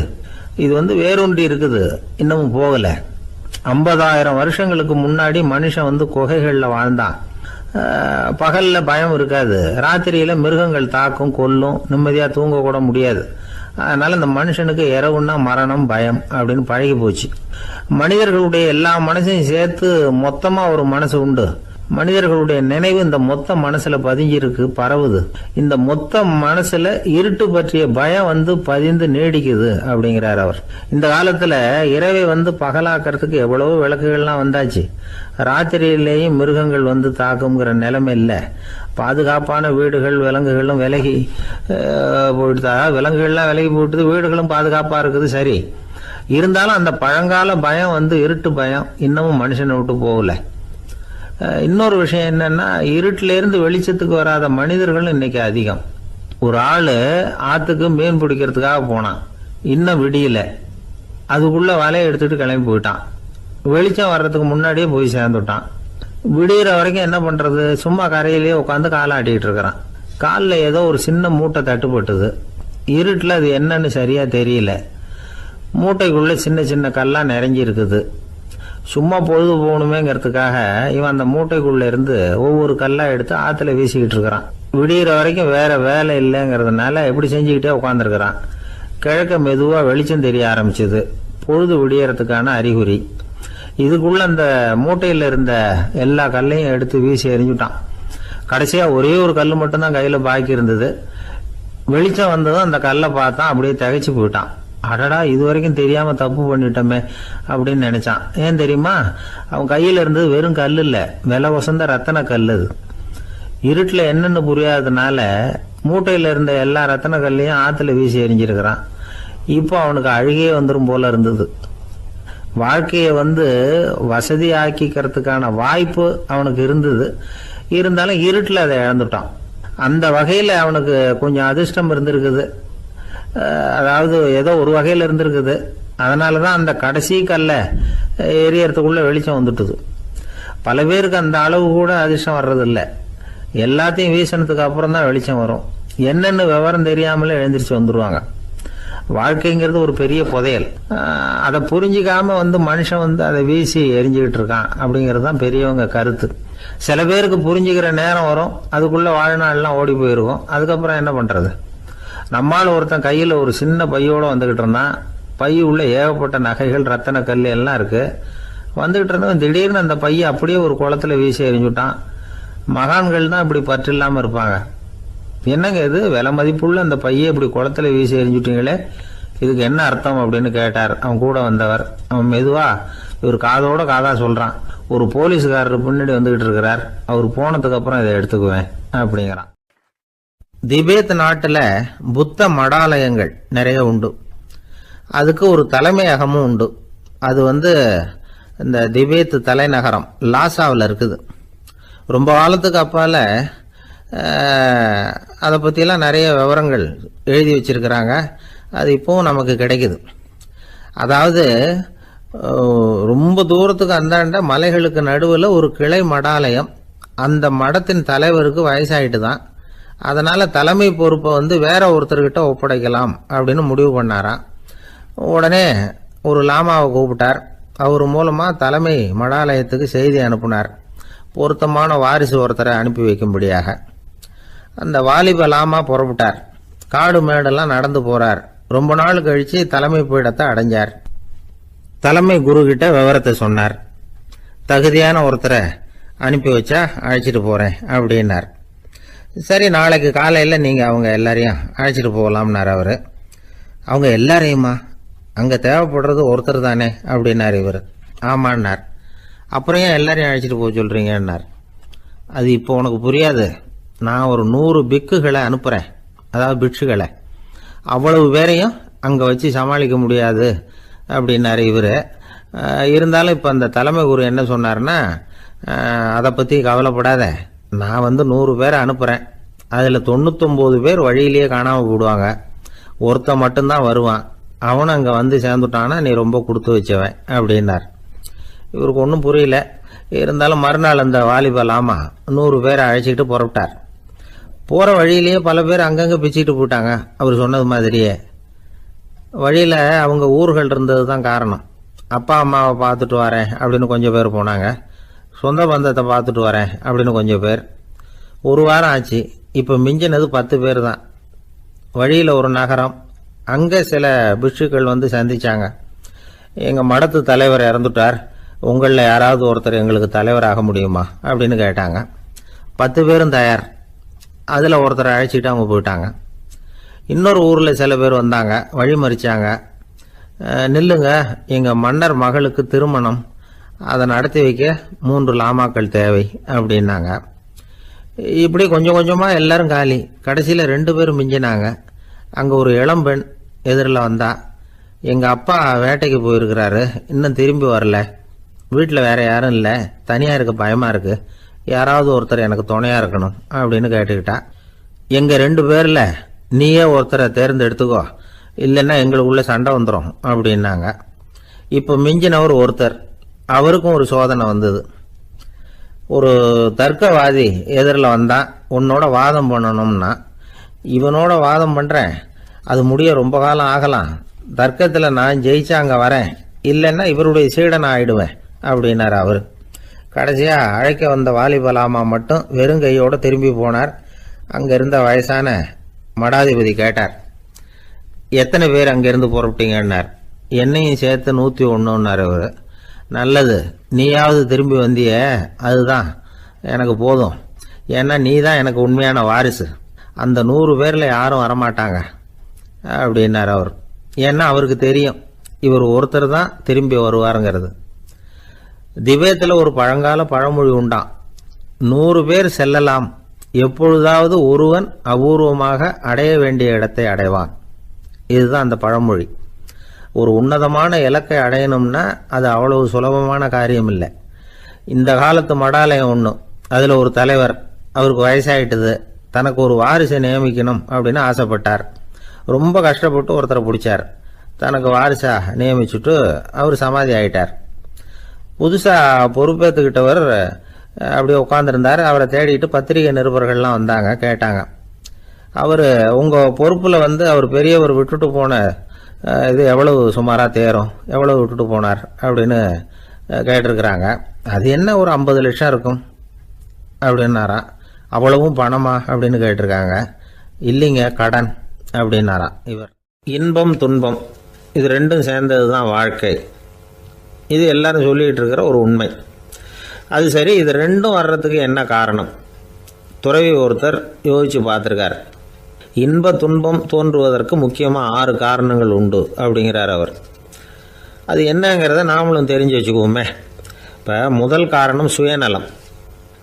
வேரூன்றி இருக்குது, இன்னமும் போகல. 50,000 வருஷங்களுக்கு முன்னாடி மனுஷன் குகைகள்ல வாழ்ந்தான். பகல்ல பயம் இருக்காது, ராத்திரியில மிருகங்கள் தாக்கும், கொல்லும், நிம்மதியா தூங்க கூட முடியாது. அதனால இந்த மனுஷனுக்கு இரவுன்னா மரணம், பயம் அப்படின்னு பழகி போச்சு. மனிதர்களுடைய எல்லா மனசையும் சேர்த்து மொத்தமா ஒரு மனசு உண்டு. மனிதர்களுடைய நினைவு இந்த மொத்த மனசுல பதிஞ்சிருக்கு, பரவுது. இந்த மொத்த மனசுல இருட்டு பற்றிய பயம் பதிந்து நீடிக்குது அப்படிங்கிறார் அவர். இந்த காலத்துல இரவை பகலாக்கிறதுக்கு எவ்வளவோ விளக்குகள்லாம் வந்தாச்சு. ராத்திரியிலேயும் மிருகங்கள் தாக்குங்கிற நிலைமை இல்லை. பாதுகாப்பான வீடுகள், விலங்குகளும் விலகி போயிட்டு, விலங்குகள்லாம் விலகி போயிட்டு, வீடுகளும் பாதுகாப்பா இருக்குது சரி. இருந்தாலும் அந்த பழங்கால பயம் இருட்டு பயம் இன்னமும் மனுஷனை விட்டு போகல. இன்னொரு விஷயம் என்னன்னா, இருட்டுல இருந்து வெளிச்சத்துக்கு வராத மனிதர்கள் இன்னைக்கு அதிகம். ஒரு ஆளு ஆத்துக்கு மீன் பிடிக்கிறதுக்காக போனான், இன்னும் விடியல, அதுக்குள்ள வலையை எடுத்துட்டு கிளம்பி போயிட்டான். வெளிச்சம் வர்றதுக்கு முன்னாடியே போய் சேர்ந்துட்டான். விடிகிற வரைக்கும் என்ன பண்றது, சும்மா கரையிலேயே உட்காந்து காலாட்டிட்டு இருக்கிறான். காலில் ஏதோ ஒரு சின்ன மூட்டை தட்டுப்பட்டுது. இருட்டில் அது என்னன்னு சரியா தெரியல. மூட்டைக்குள்ள சின்ன சின்ன கல்லா நிறைஞ்சி இருக்குது. சும்மா பொழுது போகணுமேங்கிறதுக்காக இவன் அந்த மூட்டைக்குள்ள இருந்து ஒவ்வொரு கல்லா எடுத்து ஆத்துல வீசிக்கிட்டு இருக்கிறான். விடிகிற வரைக்கும் வேற வேலை இல்லைங்கிறதுனால எப்படி செஞ்சுக்கிட்டே உட்காந்துருக்கிறான். கிழக்க மெதுவா வெளிச்சம் தெரிய ஆரம்பிச்சது, பொழுது விடியறதுக்கான அறிகுறி. இதுக்குள்ள அந்த மூட்டையில இருந்த எல்லா கல்லையும் எடுத்து வீசி எறிஞ்சுட்டான். கடைசியா ஒரே ஒரு கல் மட்டும்தான் கையில பாக்கி இருந்தது. வெளிச்சம் வந்ததும் அந்த கல்லை பார்த்தான், அப்படியே திகைச்சு போயிட்டான். அடடா, இது வரைக்கும் தெரியாம தப்பு பண்ணிட்டோமே அப்படின்னு நினைச்சான். ஏன் தெரியுமா, அவன் கையில இருந்தது வெறும் கல் இல்ல, விலை வசந்த ரத்தன கல். அது இருட்டுல என்னன்னு புரியாததுனால மூட்டையில இருந்த எல்லா ரத்தன கல்லையும் ஆத்துல வீசி எறிஞ்சிருக்கிறான். இப்போ அவனுக்கு அழுகையே வந்துடும் போல இருந்தது. வாழ்க்கையை வசதி ஆக்கிக்கிறதுக்கான வாய்ப்பு அவனுக்கு இருந்தது, இருந்தாலும் இருட்டுல அதை இழந்துட்டான். அந்த வகையில அவனுக்கு கொஞ்சம் அதிர்ஷ்டம் இருந்திருக்குது. அதாவது ஏதோ ஒரு வகையில இருந்திருக்குது. அதனால தான் அந்த கடைசி கல்லை எரியறதுக்குள்ள வெளிச்சம் வந்துட்டுது. பல பேருக்கு அந்த அளவு கூட அதிர்ஷ்டம் வர்றதில்லை. எல்லாத்தையும் வீசினதுக்கு அப்புறம் தான் வெளிச்சம் வரும். என்னென்னு விவரம் தெரியாமலே எழுந்திரிச்சு வந்துடுவாங்க. வாழ்க்கைங்கிறது ஒரு பெரிய புதையல். அதை புரிஞ்சிக்காம மனுஷன் அதை வீசி எரிஞ்சுக்கிட்டு இருக்கான் அப்படிங்கிறது தான் பெரியவங்க கருத்து. சில பேருக்கு புரிஞ்சுக்கிற நேரம் வரும், அதுக்குள்ள வாழ்நாள்லாம் ஓடி போயிருக்கும். அதுக்கப்புறம் என்ன பண்றது? நம்மால் ஒருத்தன் கையில் ஒரு சின்ன பையோட வந்துகிட்டு இருந்தான். பை உள்ள ஏகப்பட்ட நகைகள், ரத்தன கல் எல்லாம் இருக்கு. வந்துகிட்டு இருந்தவன் திடீர்னு அந்த பையை அப்படியே ஒரு குளத்துல வீசி எறிஞ்சுட்டான். மகான்கள் தான் இப்படி பற்று இல்லாம இருப்பாங்க. என்னங்க இது, விலை மதிப்புள்ள அந்த பையை இப்படி குளத்துல வீசி எறிஞ்சுட்டீங்களே, இதுக்கு என்ன அர்த்தம் அப்படின்னு கேட்டார் அவன் கூட வந்தவர். அவன் மெதுவா இவர் காதோட காதா சொல்றான், ஒரு போலீஸ்காரர் பின்னாடி வந்துகிட்டு இருக்கிறார், அவர் போனதுக்கு அப்புறம் இதை எடுத்துக்குவேன் அப்படிங்கிறான். திபேத் நாட்டுல புத்த மடாலயங்கள் நிறைய உண்டு. அதுக்கு ஒரு தலைமையகமும் உண்டு. அது இந்த திபேத் தலைநகரம் லாசாவில் இருக்குது. ரொம்ப காலத்துக்கு அப்பால அதை பற்றியெல்லாம் நிறைய விவரங்கள் எழுதி வச்சிருக்கிறாங்க. அது இப்போவும் நமக்கு கிடைக்குது. அதாவது ரொம்ப தூரத்துக்கு அந்தாண்ட மலைகளுக்கு நடுவில் ஒரு கிளை மடாலயம். அந்த மடத்தின் தலைவருக்கு வயசாயிட்டு தான். அதனால் தலைமை பொறுப்பை வேற ஒருத்தர்கிட்ட ஒப்படைக்கலாம் அப்படின்னு முடிவு பண்ணாராம். உடனே ஒரு லாமாவை கூப்பிட்டார். அவர் மூலமாக தலைமை மடாலயத்துக்கு செய்தி அனுப்புனார், பொருத்தமான வாரிசு ஒருத்தரை அனுப்பி வைக்கும்படியாக. அந்த வாலிப லாமா புறப்பட்டார். காடு மேடெல்லாம் நடந்து போறார். ரொம்ப நாள் கழிச்சு தலைமை பீடத்தை அடைஞ்சார். தலைமை குரு கிட்ட விவரத்தை சொன்னார். தகுதியான ஒருத்தரை அனுப்பி வச்சா அழைச்சிட்டு போறேன் அப்படின்னார். சரி, நாளைக்கு காலையில் நீங்கள் அவங்க எல்லாரையும் அழைச்சிட்டு போகலாம்னார் அவர். அவங்க எல்லாரையுமா? அங்கே தேவைப்படுறது ஒருத்தர் தானே அப்படின்னார் இவர். ஆமான்னார். அப்புறம் ஏன் எல்லாரையும் அழைச்சிட்டு போக சொல்கிறீங்கன்னார். அது இப்போ உனக்கு புரியாது. நான் ஒரு 100 பிக்குகளை அனுப்புகிறேன், அதாவது பிட்சுகளை. அவ்வளவு பேரையும் அங்கே வச்சு சமாளிக்க முடியாது அப்படின்னாரு இவர். இருந்தாலும் இப்போ அந்த தலைமை குரு என்ன சொன்னார்னா, அதை பற்றி கவலைப்படாத, நான் 100 பேரை அனுப்புகிறேன். அதில் 99 பேர் வழியிலேயே காணாமல் போடுவாங்க, ஒருத்தன் மட்டும்தான் வருவான். அவனும் அங்கே சேர்ந்துட்டானா நீ ரொம்ப கொடுத்து வச்சவன் அப்படின்னார். இவருக்கு ஒன்றும் புரியல. இருந்தாலும் மறுநாள் அந்த வாலிபலாமா 100 பேரை அழைச்சிக்கிட்டு புறப்பட்டார். போகிற வழியிலேயே பல பேர் அங்கங்கே பிச்சுக்கிட்டு போயிட்டாங்க. அவர் சொன்னது மாதிரியே வழியில் அவங்க ஊர்கள் இருந்தது தான் காரணம். அப்பா அம்மாவை பார்த்துட்டு வரேன் அப்படின்னு கொஞ்சம் பேர் போனாங்க. சொந்த பந்தத்தை பார்த்துட்டு வரேன் அப்படின்னு கொஞ்சம் பேர். ஒரு வாரம் ஆச்சு. இப்போ மிஞ்சினது 10 பேர் தான். வழியில் ஒரு நகரம். அங்கே சில பிட்சுக்கள் சந்திச்சாங்க. எங்கள் மடத்து தலைவர் இறந்துட்டார், உங்களில் யாராவது ஒருத்தர் எங்களுக்கு தலைவராக முடியுமா அப்படின்னு கேட்டாங்க. 10 பேரும் தயார். அதில் ஒருத்தரை அழைச்சிட்டு அவங்க போயிட்டாங்க. இன்னொரு ஊரில் சில பேர் வந்தாங்க, வழி மறிச்சாங்க. நில்லுங்க, எங்கள் மன்னர் மகளுக்கு திருமணம், அதை நடத்தி வைக்க 3 லாமாக்கள் தேவை அப்படின்னாங்க. இப்படி கொஞ்சம் கொஞ்சமாக எல்லாரும் காலி. கடைசியில் 2 பேரும் மிஞ்சினாங்க. அங்கே ஒரு இளம்பெண் எதிரில் வந்தா. எங்கள் அப்பா வேட்டைக்கு போயிருக்கிறாரு, இன்னும் திரும்பி வரல. வீட்டில் வேற யாரும் இல்லை, தனியாக இருக்க பயமாக இருக்குது, யாராவது ஒருத்தர் எனக்கு துணையாக இருக்கணும் அப்படின்னு கேட்டுக்கிட்டா. எங்கள் 2 பேரில் நீயே ஒருத்தரை தேர்ந்தெடுத்துக்கோ, இல்லைன்னா எங்களுக்குள்ள சண்டை வந்துடும் அப்படின்னாங்க. இப்போ மிஞ்சினவர் ஒருத்தர். அவருக்கும் ஒரு சோதனை வந்தது. ஒரு தர்க்கவாதி எதிரில் வந்தான். உன்னோட வாதம் பண்ணணும்னா. இவனோட வாதம் பண்ணுறேன், அது முடிய ரொம்ப காலம் ஆகலாம். தர்க்கத்தில் நான் ஜெயிச்சா அங்கே வரேன், இல்லைன்னா இவருடைய சீடனை ஆயிடுவேன் அப்படின்னார் அவர். கடைசியாக அழைக்க வந்த வாலிபலாமா மட்டும் வெறுங்கையோடு திரும்பி போனார். அங்கே இருந்த வயசான மடாதிபதி கேட்டார், எத்தனை பேர் அங்கேருந்து புறப்பட்டீங்கன்னார். என்னையும் சேர்த்து 101ன்னார் அவர். நல்லது, நீயாவது திரும்பி வந்திய, அதுதான் எனக்கு போதும். ஏன்னா நீ தான் எனக்கு உண்மையான வாரிசு. அந்த 100 பேரில் யாரும் வரமாட்டாங்க அப்படின்னார் அவர். ஏன்னா அவருக்கு தெரியும் இவர் ஒருத்தர் தான் திரும்பி வருவாருங்கிறது. திபேத்தில் ஒரு பழங்கால பழமொழி உண்டாம், 100 பேர் செல்லலாம், எப்பொழுதாவது ஒருவன் அபூர்வமாக அடைய வேண்டிய இடத்தை அடைவான். இதுதான் அந்த பழமொழி. ஒரு உன்னதமான இலக்கை அடையணும்னா அது அவ்வளவு சுலபமான காரியம் இல்லை. இந்த காலத்து மடாலயம் ஒன்று, அதில் ஒரு தலைவர், அவருக்கு வயசாயிட்டுது, தனக்கு ஒரு வாரிசை நியமிக்கணும் அப்படின்னு ஆசைப்பட்டார். ரொம்ப கஷ்டப்பட்டு ஒருத்தரை பிடிச்சார். தனக்கு வாரிசாக நியமிச்சுட்டு அவர் சமாதி ஆகிட்டார். புதுசாக பொறுப்பேற்றுக்கிட்டவர் அப்படியே உட்காந்துருந்தார். அவரை தேடிட்டு பத்திரிகை நிருபர்கள்லாம் வந்தாங்க, கேட்டாங்க. அவர் உங்கள் பொறுப்பில் அவர் பெரியவர் விட்டுட்டு போன இது எவ்வளவு சுமாராக தேரும், எவ்வளவு விட்டுட்டு போனார் அப்படின்னு கேட்டிருக்கிறாங்க. அது என்ன ஒரு 50 லட்சம் இருக்கும் அப்படின்னாராம். அவ்வளவும் பணமா அப்படின்னு கேட்டிருக்காங்க. இல்லைங்க, கடன் அப்படின்னாராம் இவர். இன்பம் துன்பம் இது ரெண்டும் சேர்ந்தது தான் வாழ்க்கை. இது எல்லாரும் சொல்லிகிட்டு இருக்கிற ஒரு உண்மை. அது சரி, இது ரெண்டும் வர்றதுக்கு என்ன காரணம்? துறவி ஒருத்தர் யோசித்து பார்த்துருக்கார். இன்ப துன்பம் தோன்றுவதற்கு முக்கியமாக 6 காரணங்கள் உண்டு அப்படிங்கிறார் அவர். அது என்னங்கிறத நாமளும் தெரிஞ்சு வச்சுக்குவோமே. இப்போ முதல் காரணம் சுயநலம்.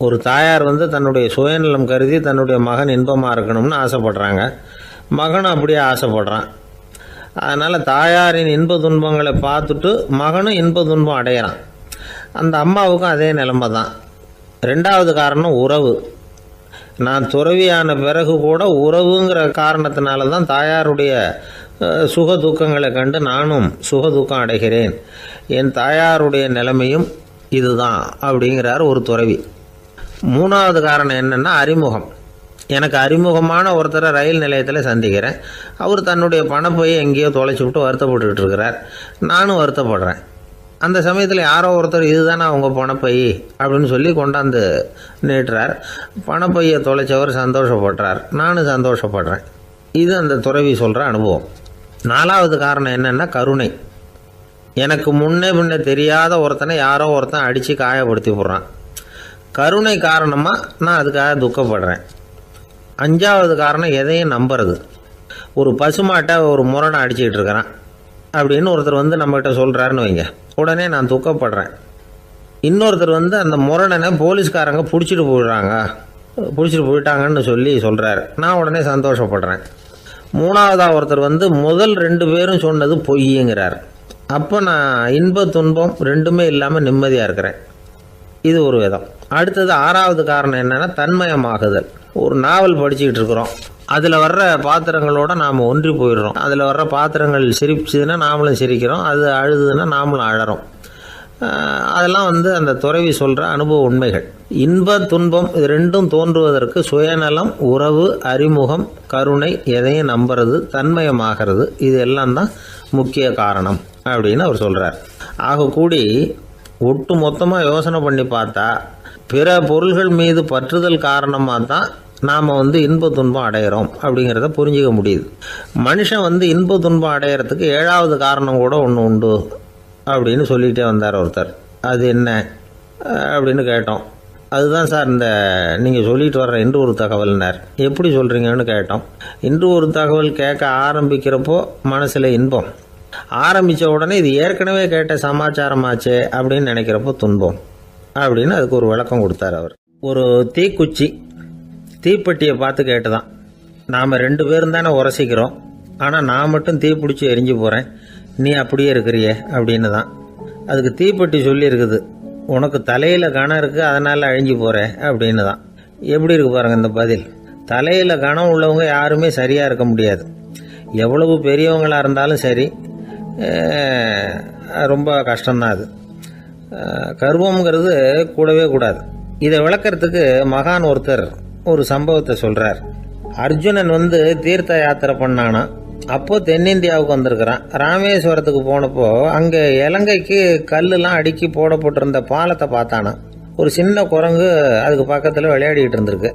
ஒரு தாயார் தன்னுடைய சுயநலம் கருதி தன்னுடைய மகன் இன்பமாக இருக்கணும்னு ஆசைப்படுறாங்க. மகனும் அப்படியே ஆசைப்படுறான். அதனால் தாயாரின் இன்ப துன்பங்களை பார்த்துட்டு மகனும் இன்ப துன்பம் அடையிறான். அந்த அம்மாவுக்கும் அதே நிலைமை தான். ரெண்டாவது காரணம் உறவு. நான் துறவியான பிறகு கூட உறவுங்கிற காரணத்தினால தான் தாயாருடைய சுக துக்கங்களை கண்டு நானும் சுக துக்கம் அடைகிறேன். என் தாயாருடைய நிலைமையும் இதுதான் அப்படிங்கிறார் ஒரு துறவி. மூணாவது காரணம் என்னென்னா அறிமுகம். எனக்கு அறிமுகமான ஒருத்தரை ரயில் நிலையத்தில் சந்திக்கிறேன். அவர் தன்னுடைய பணப்பையை எங்கேயோ தொலைச்சி விட்டு வருத்தப்பட்டுக்கிட்டு இருக்கிறார். நானும் வருத்தப்படுறேன். அந்த சமயத்தில் யாரோ ஒருத்தர் இதுதானே அவங்க பணப்பை அப்படின்னு சொல்லி கொண்டாந்து நீட்டுறார். பணப்பையை தொலைச்சவர் சந்தோஷப்படுறார், நானும் சந்தோஷப்படுறேன். இது அந்த துறவி சொல்கிற அனுபவம். நாலாவது காரணம் என்னென்னா கருணை. எனக்கு முன்னே தெரியாத ஒருத்தனை யாரோ ஒருத்தன் அடித்து காயப்படுத்தி போடுறான். கருணை காரணமாக நான் அதுக்காக துக்கப்படுறேன். அஞ்சாவது காரணம் எதையும் நம்புறது. ஒரு பசுமாட்டை ஒரு முரணை அடிச்சுக்கிட்டு இருக்கிறான் அப்படின்னு ஒருத்தர் நம்மகிட்ட சொல்கிறாருன்னு வைங்க, உடனே நான் துக்கப்படுறேன். இன்னொருத்தர் அந்த முரணனை போலீஸ்காரங்க பிடிச்சிட்டு போயிட்டாங்கன்னு சொல்கிறார். நான் உடனே சந்தோஷப்படுறேன். மூணாவதாக ஒருத்தர் முதல் 2 பேரும் சொன்னது பொய்யுங்கிறார். அப்போ நான் இன்ப துன்பம் ரெண்டுமே இல்லாமல் நிம்மதியாக இருக்கிறேன். இது ஒரு விதம். அடுத்தது 6வது காரணம் என்னென்னா தன்மயமாகுதல். ஒரு நாவல் படிச்சுக்கிட்டு இருக்கிறோம். அதில் வர்ற பாத்திரங்களோடு நாம் ஒன்றி போயிடுறோம். அதில் வர்ற பாத்திரங்கள் சிரிச்சுதுன்னா நாமளும் சிரிக்கிறோம், அது அழுதுன்னா நாமளும் அழறோம். அதெல்லாம் அந்த துறவி சொல்கிற அனுபவ உண்மைகள். இன்ப துன்பம் இது ரெண்டும் தோன்றுவதற்கு சுயநலம், உறவு, அறிமுகம், கருணை, எதையும் நம்புறது, தன்மயமாகிறது, இது எல்லாம் தான் முக்கிய காரணம் அப்படின்னு அவர் சொல்கிறார். ஆக கூடி ஒட்டு மொத்தமாக யோசனை பண்ணி பார்த்தா பிற பொருள்கள் மீது பற்றுதல் காரணமாக தான் நாம் இன்ப துன்பம் அடைகிறோம் அப்படிங்கிறத புரிஞ்சிக்க முடியுது. மனுஷன் இன்ப துன்பம் அடைகிறதுக்கு 7வது காரணம் கூட ஒன்று உண்டு அப்படின்னு சொல்லிகிட்டே வந்தார் ஒருத்தர். அது என்ன அப்படின்னு கேட்டோம். அதுதான் சார் இந்த நீங்கள் சொல்லிட்டு வர்ற இன்று ஒரு தகவல்னார். எப்படி சொல்கிறீங்கன்னு கேட்டோம். இன்று ஒரு தகவல் கேட்க ஆரம்பிக்கிறப்போ மனசில் இன்பம், ஆரம்பித்த உடனே இது ஏற்கனவே கேட்ட சமாச்சாரமாச்சே அப்படின்னு நினைக்கிறப்போ துன்பம் அப்படின்னு அதுக்கு ஒரு விளக்கம் கொடுத்தார் அவர். ஒரு தீக்குச்சி தீப்பெட்டியை பார்த்து கேட்டுதான், நாம் 2 பேரும் தானே உரசிக்கிறோம், ஆனால் நான் மட்டும் தீ பிடிச்சி எரிஞ்சு போகிறேன், நீ அப்படியே இருக்கிறியே அப்படின்னு தான். அதுக்கு தீப்பெட்டி சொல்லியிருக்குது, உனக்கு தலையில் கணம் இருக்குது அதனால் அழிஞ்சு போகிறேன் அப்படின்னு தான். எப்படி இருக்கு பாருங்கள் இந்த பதில். தலையில் கணம் உள்ளவங்க யாருமே சரியாக இருக்க முடியாது. எவ்வளவு பெரியவங்களாக இருந்தாலும் சரி, ரொம்ப கஷ்டம்தான் அது. கர்வம்ங்கிறது கூடவே கூடாது. இதை விளக்கிறதுக்கு மகான் ஒருத்தர் ஒரு சம்பவத்தை சொல்கிறார். அர்ஜுனன் தீர்த்த யாத்திரை பண்ணானா. அப்போ தென்னிந்தியாவுக்கு வந்திருக்கிறான். ராமேஸ்வரத்துக்கு போனப்போ அங்கே இலங்கைக்கு கல்லுலாம் அடுக்கி போடப்பட்டிருந்த பாலத்தை பார்த்தானா. ஒரு சின்ன குரங்கு அதுக்கு பக்கத்தில் விளையாடிக்கிட்டு இருந்திருக்கு.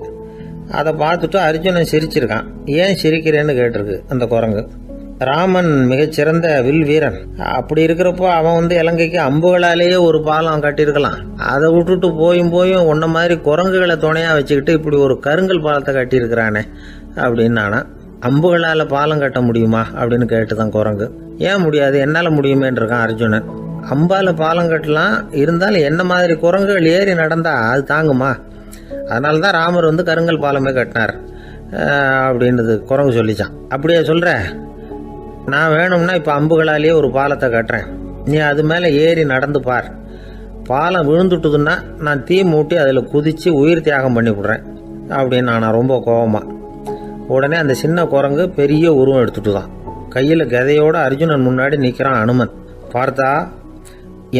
அதை பார்த்துட்டு அர்ஜுனன் சிரிச்சிருக்கான். ஏன் சிரிக்கிறேன்னு கேட்டிருக்கு அந்த குரங்கு. ராமன் மிகச்சிறந்த வில் வீரன். அப்படி இருக்கிறப்போ அவன் இலங்கைக்கு அம்புகளாலேயே ஒரு பாலம் கட்டியிருக்கலாம். அதை விட்டுட்டு போயும் உன்ன மாதிரி குரங்குகளை துணையாக வச்சுக்கிட்டு இப்படி ஒரு கருங்கல் பாலத்தை கட்டியிருக்கிறானே அப்படின்னு நானா. அம்புகளால் பாலம் கட்ட முடியுமா அப்படின்னு கேட்டுதான் குரங்கு. ஏன் முடியாது, என்னால் முடியுமேன்னு இருக்கான் அர்ஜுனன். அம்பால் பாலம் கட்டலாம், இருந்தாலும் என்ன மாதிரி குரங்குகள் ஏறி நடந்தா அது தாங்குமா? அதனால தான் ராமர் கருங்கல் பாலமே கட்டினார் அப்படின்றது குரங்கு சொல்லிச்சான். அப்படியே சொல்கிற, நான் வேணும்னா இப்போ அம்புகளாலேயே ஒரு பாலத்தை கட்டுறேன், நீ அது மேலே ஏறி நடந்து பார். பாலம் விழுந்துட்டுதுன்னா நான் தீ மூட்டி அதில் குதித்து உயிர் தியாகம் பண்ணி விட்றேன் அப்படின்னு நான் ரொம்ப கோபமாக. உடனே அந்த சின்ன குரங்கு பெரிய உருவம் எடுத்துட்டு தான். கையில் கதையோட அர்ஜுனன் முன்னாடி நிற்கிறான் அனுமன். பார்த்தா,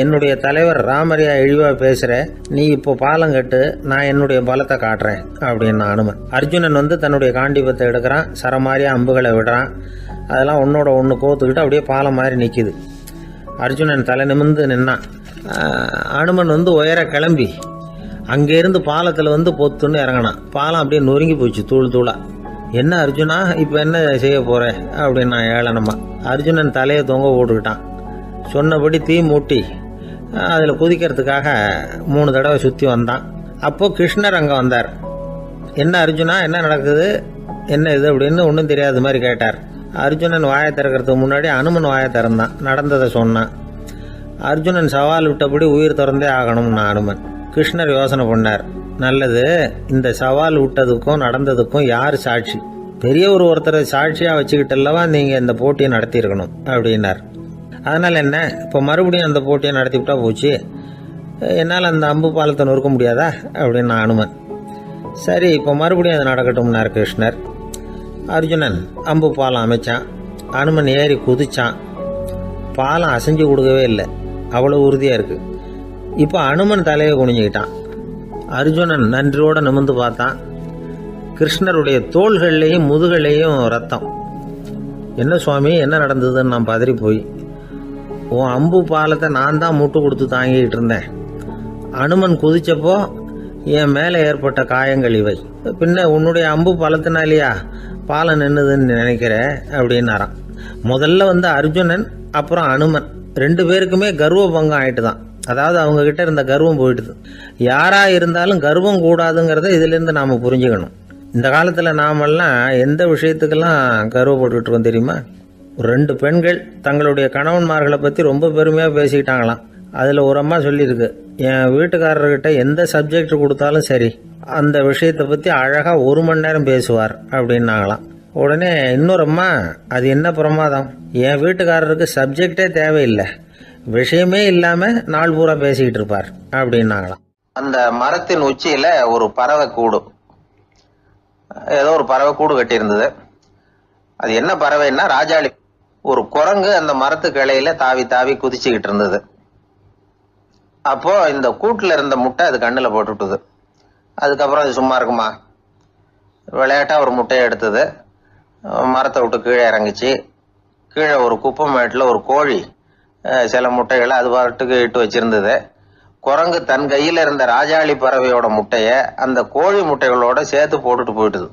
என்னுடைய தலைவர் ராமரையா இழிவா பேசுற, நீ இப்போ பாலம் கட்டு, நான் என்னுடைய பலத்தை காட்டுறேன் அப்படின்னா அனுமன். அர்ஜுனன் தன்னுடைய காண்டிபத்தை எடுக்கிறான், சரமாரியா அம்புகளை விடுறான். அதெல்லாம் ஒன்னோட ஒன்று கோத்துக்கிட்டு அப்படியே பாலம் மாதிரி நிற்கிது. அர்ஜுனன் தலை நிமிர்ந்து நின்னான். அனுமன் உயர கிளம்பி அங்கேருந்து பாலத்தில் பொத்துன்னு இறங்கினான். பாலம் அப்படியே நொறுங்கி போச்சு தூள் தூளா. என்ன அர்ஜுனா, இப்போ என்ன செய்ய போற அப்படின்னா ஏளனமா. அர்ஜுனன் தலையை தொங்க போட்டுக்கிட்டான். சொன்னபடி தீ மூட்டி அதில் குதிக்கிறதுக்காக 3 தடவை சுற்றி வந்தான். அப்போது கிருஷ்ணர் அங்கே வந்தார். என்ன அர்ஜுனா, என்ன நடக்குது, என்ன இது அப்படின்னு ஒன்றும் தெரியாத மாதிரி கேட்டார். அர்ஜுனன் வாயை திறக்கிறதுக்கு முன்னாடி அனுமன் வாயை திறந்தான், நடந்ததை சொன்னான். அர்ஜுனன் சவால் விட்டபடி உயிர் திறந்தே ஆகணும்னா அனுமன். கிருஷ்ணர் யோசனை பண்ணார். நல்லது, இந்த சவால் விட்டதுக்கும் நடந்ததுக்கும் யார் சாட்சி? பெரிய ஒருத்தரை சாட்சியாக வச்சுக்கிட்டல்லவா நீங்கள் இந்த போட்டியை நடத்தியிருக்கணும் அப்படின்னார். அதனால் என்ன, இப்போ மறுபடியும் அந்த போட்டியை நடத்திவிட்டா போச்சு, என்னால் அந்த அம்பு பாலத்தை நொறுக்க முடியாதா அப்படின்னு அனுமன். சரி, இப்போ மறுபடியும் அது நடக்கட்டும்னார் கிருஷ்ணர். அர்ஜுனன் அம்பு பாலம் அமைச்சான். அனுமன் ஏறி குதிச்சான். பாலம் அசைஞ்சு கொடுக்கவே இல்லை, அவ்வளோ உறுதியாக இருக்குது. இப்போ அனுமன் தலையை குனிஞ்சுக்கிட்டான். அர்ஜுனன் நன்றியோடு நிமிர்ந்து பார்த்தான். கிருஷ்ணருடைய தோள்கள்லேயும் முதுகள்லேயும் ரத்தம். என்ன சுவாமி, என்ன நடந்ததுன்னு நான் பதறி போய், உன் அம்பு பாலத்தை நான் தான் முட்டு கொடுத்து தாங்கிக்கிட்டு இருந்தேன். அனுமன் குதிச்சப்போ என் மேலே ஏற்பட்ட காயங்கள் இவை. பின்ன உன்னுடைய அம்பு பாலத்தினாலேயா பாலம் நின்றுதுன்னு நினைக்கிறேன் அப்படின்னாராம். முதல்ல அர்ஜுனன் அப்புறம் அனுமன் 2 பேருக்குமே கர்வ பங்கம் ஆயிட்டு தான். அதாவது அவங்க கிட்ட இருந்த கர்வம் போயிட்டுது. யாரா இருந்தாலும் கர்வம் கூடாதுங்கிறத இதிலிருந்து நாம புரிஞ்சுக்கணும். இந்த காலத்துல நாமெல்லாம் எந்த விஷயத்துக்கெல்லாம் கர்வப்பட்டு இருக்கோம் தெரியுமா? 2 பெண்கள் தங்களுடைய கணவன்மார்களை பத்தி ரொம்ப பெருமையா பேசிக்கிட்டாங்களாம். அதுல ஒரு அம்மா சொல்லியிருக்கு, என் வீட்டுக்காரர்கிட்ட எந்த சப்ஜெக்ட் கொடுத்தாலும் சரி அந்த விஷயத்தை பத்தி அழகா 1 மணி நேரம் பேசுவார் அப்படின்னாங்களாம். உடனே இன்னொரு அம்மா, அது என்ன பிரமாதம், என் வீட்டுக்காரருக்கு சப்ஜெக்டே தேவையில்லை, விஷயமே இல்லாம நாள் பூரா பேசிக்கிட்டு இருப்பார் அப்படின்னாங்களாம். அந்த மரத்தின் உச்சியில ஒரு பறவை கூடு, ஏதோ ஒரு பறவை கூடு கட்டியிருந்தது. அது என்ன பறவைன்னா ராஜாளி. ஒரு குரங்கு அந்த மரத்து கிளையில தாவி தாவி குதிச்சுக்கிட்டு இருந்தது. அப்போ இந்த கூட்டுல இருந்த முட்டை அது கண்ணுல போட்டுட்டுது. அதுக்கப்புறம் அது சும்மா இருக்குமா, விளையாட்டா ஒரு முட்டையை எடுத்தது, மரத்தை விட்டு கீழே இறங்குச்சு. கீழே ஒரு குப்பை மேட்டில் ஒரு கோழி சில முட்டைகளை அது பாட்டுக்கு இட்டு வச்சிருந்தது. குரங்கு தன் கையில இருந்த ராஜாளி பறவையோட முட்டைய அந்த கோழி முட்டைகளோட சேர்த்து போட்டுட்டு போயிட்டுது.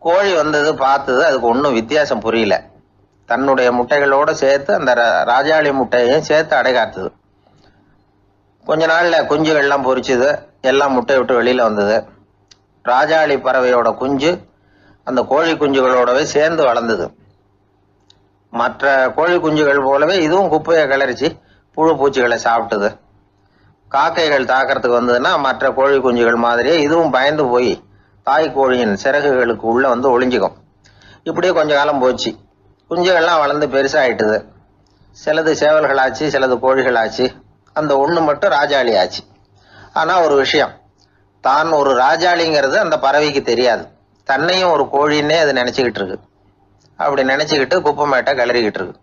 கோழி வந்தது, பார்த்தது, அதுக்கு ஒன்றும் வித்தியாசம் புரியல. தன்னுடைய முட்டைகளோட சேர்த்து அந்த ராஜாளி முட்டையையும் சேர்த்து அடைகாத்துது. கொஞ்ச நாள்ல குஞ்சுகள்லாம் பொரிச்சுது, எல்லாம் முட்டை விட்டு வெளியில வந்தது. ராஜாளி பறவையோட குஞ்சு அந்த கோழி குஞ்சுகளோடவே சேர்ந்து வளர்ந்தது. மற்ற கோழி குஞ்சுகள் போலவே இதுவும் குப்பையை கிளறிச்சு புழு பூச்சிகளை சாப்பிட்டுது. காக்கைகள் தாக்கிறதுக்கு வந்ததுன்னா மற்ற கோழி குஞ்சுகள் மாதிரியே இதுவும் பயந்து போய் தாய் கோழியின் சிறகுகளுக்கு உள்ள ஒளிஞ்சிக்கும். இப்படியே கொஞ்ச காலம் போச்சு. குஞ்சுகள்லாம் வளர்ந்து பெருசாயிட்டுது. சிலது சேவல்களாச்சு, சிலது கோழிகளாச்சு. அந்த ஒண்ணு மட்டும் ராஜாளி ஆச்சு. ஆனா ஒரு விஷயம், தான் ஒரு ராஜாளிங்கிறது அந்த பறவைக்கு தெரியாது. தன்னையும் ஒரு கோழின்னே அது நினைச்சுக்கிட்டு இருக்கு. அப்படி நினைச்சுக்கிட்டு குப்பை மேட்டை கிளறிக்கிட்டு இருக்கு.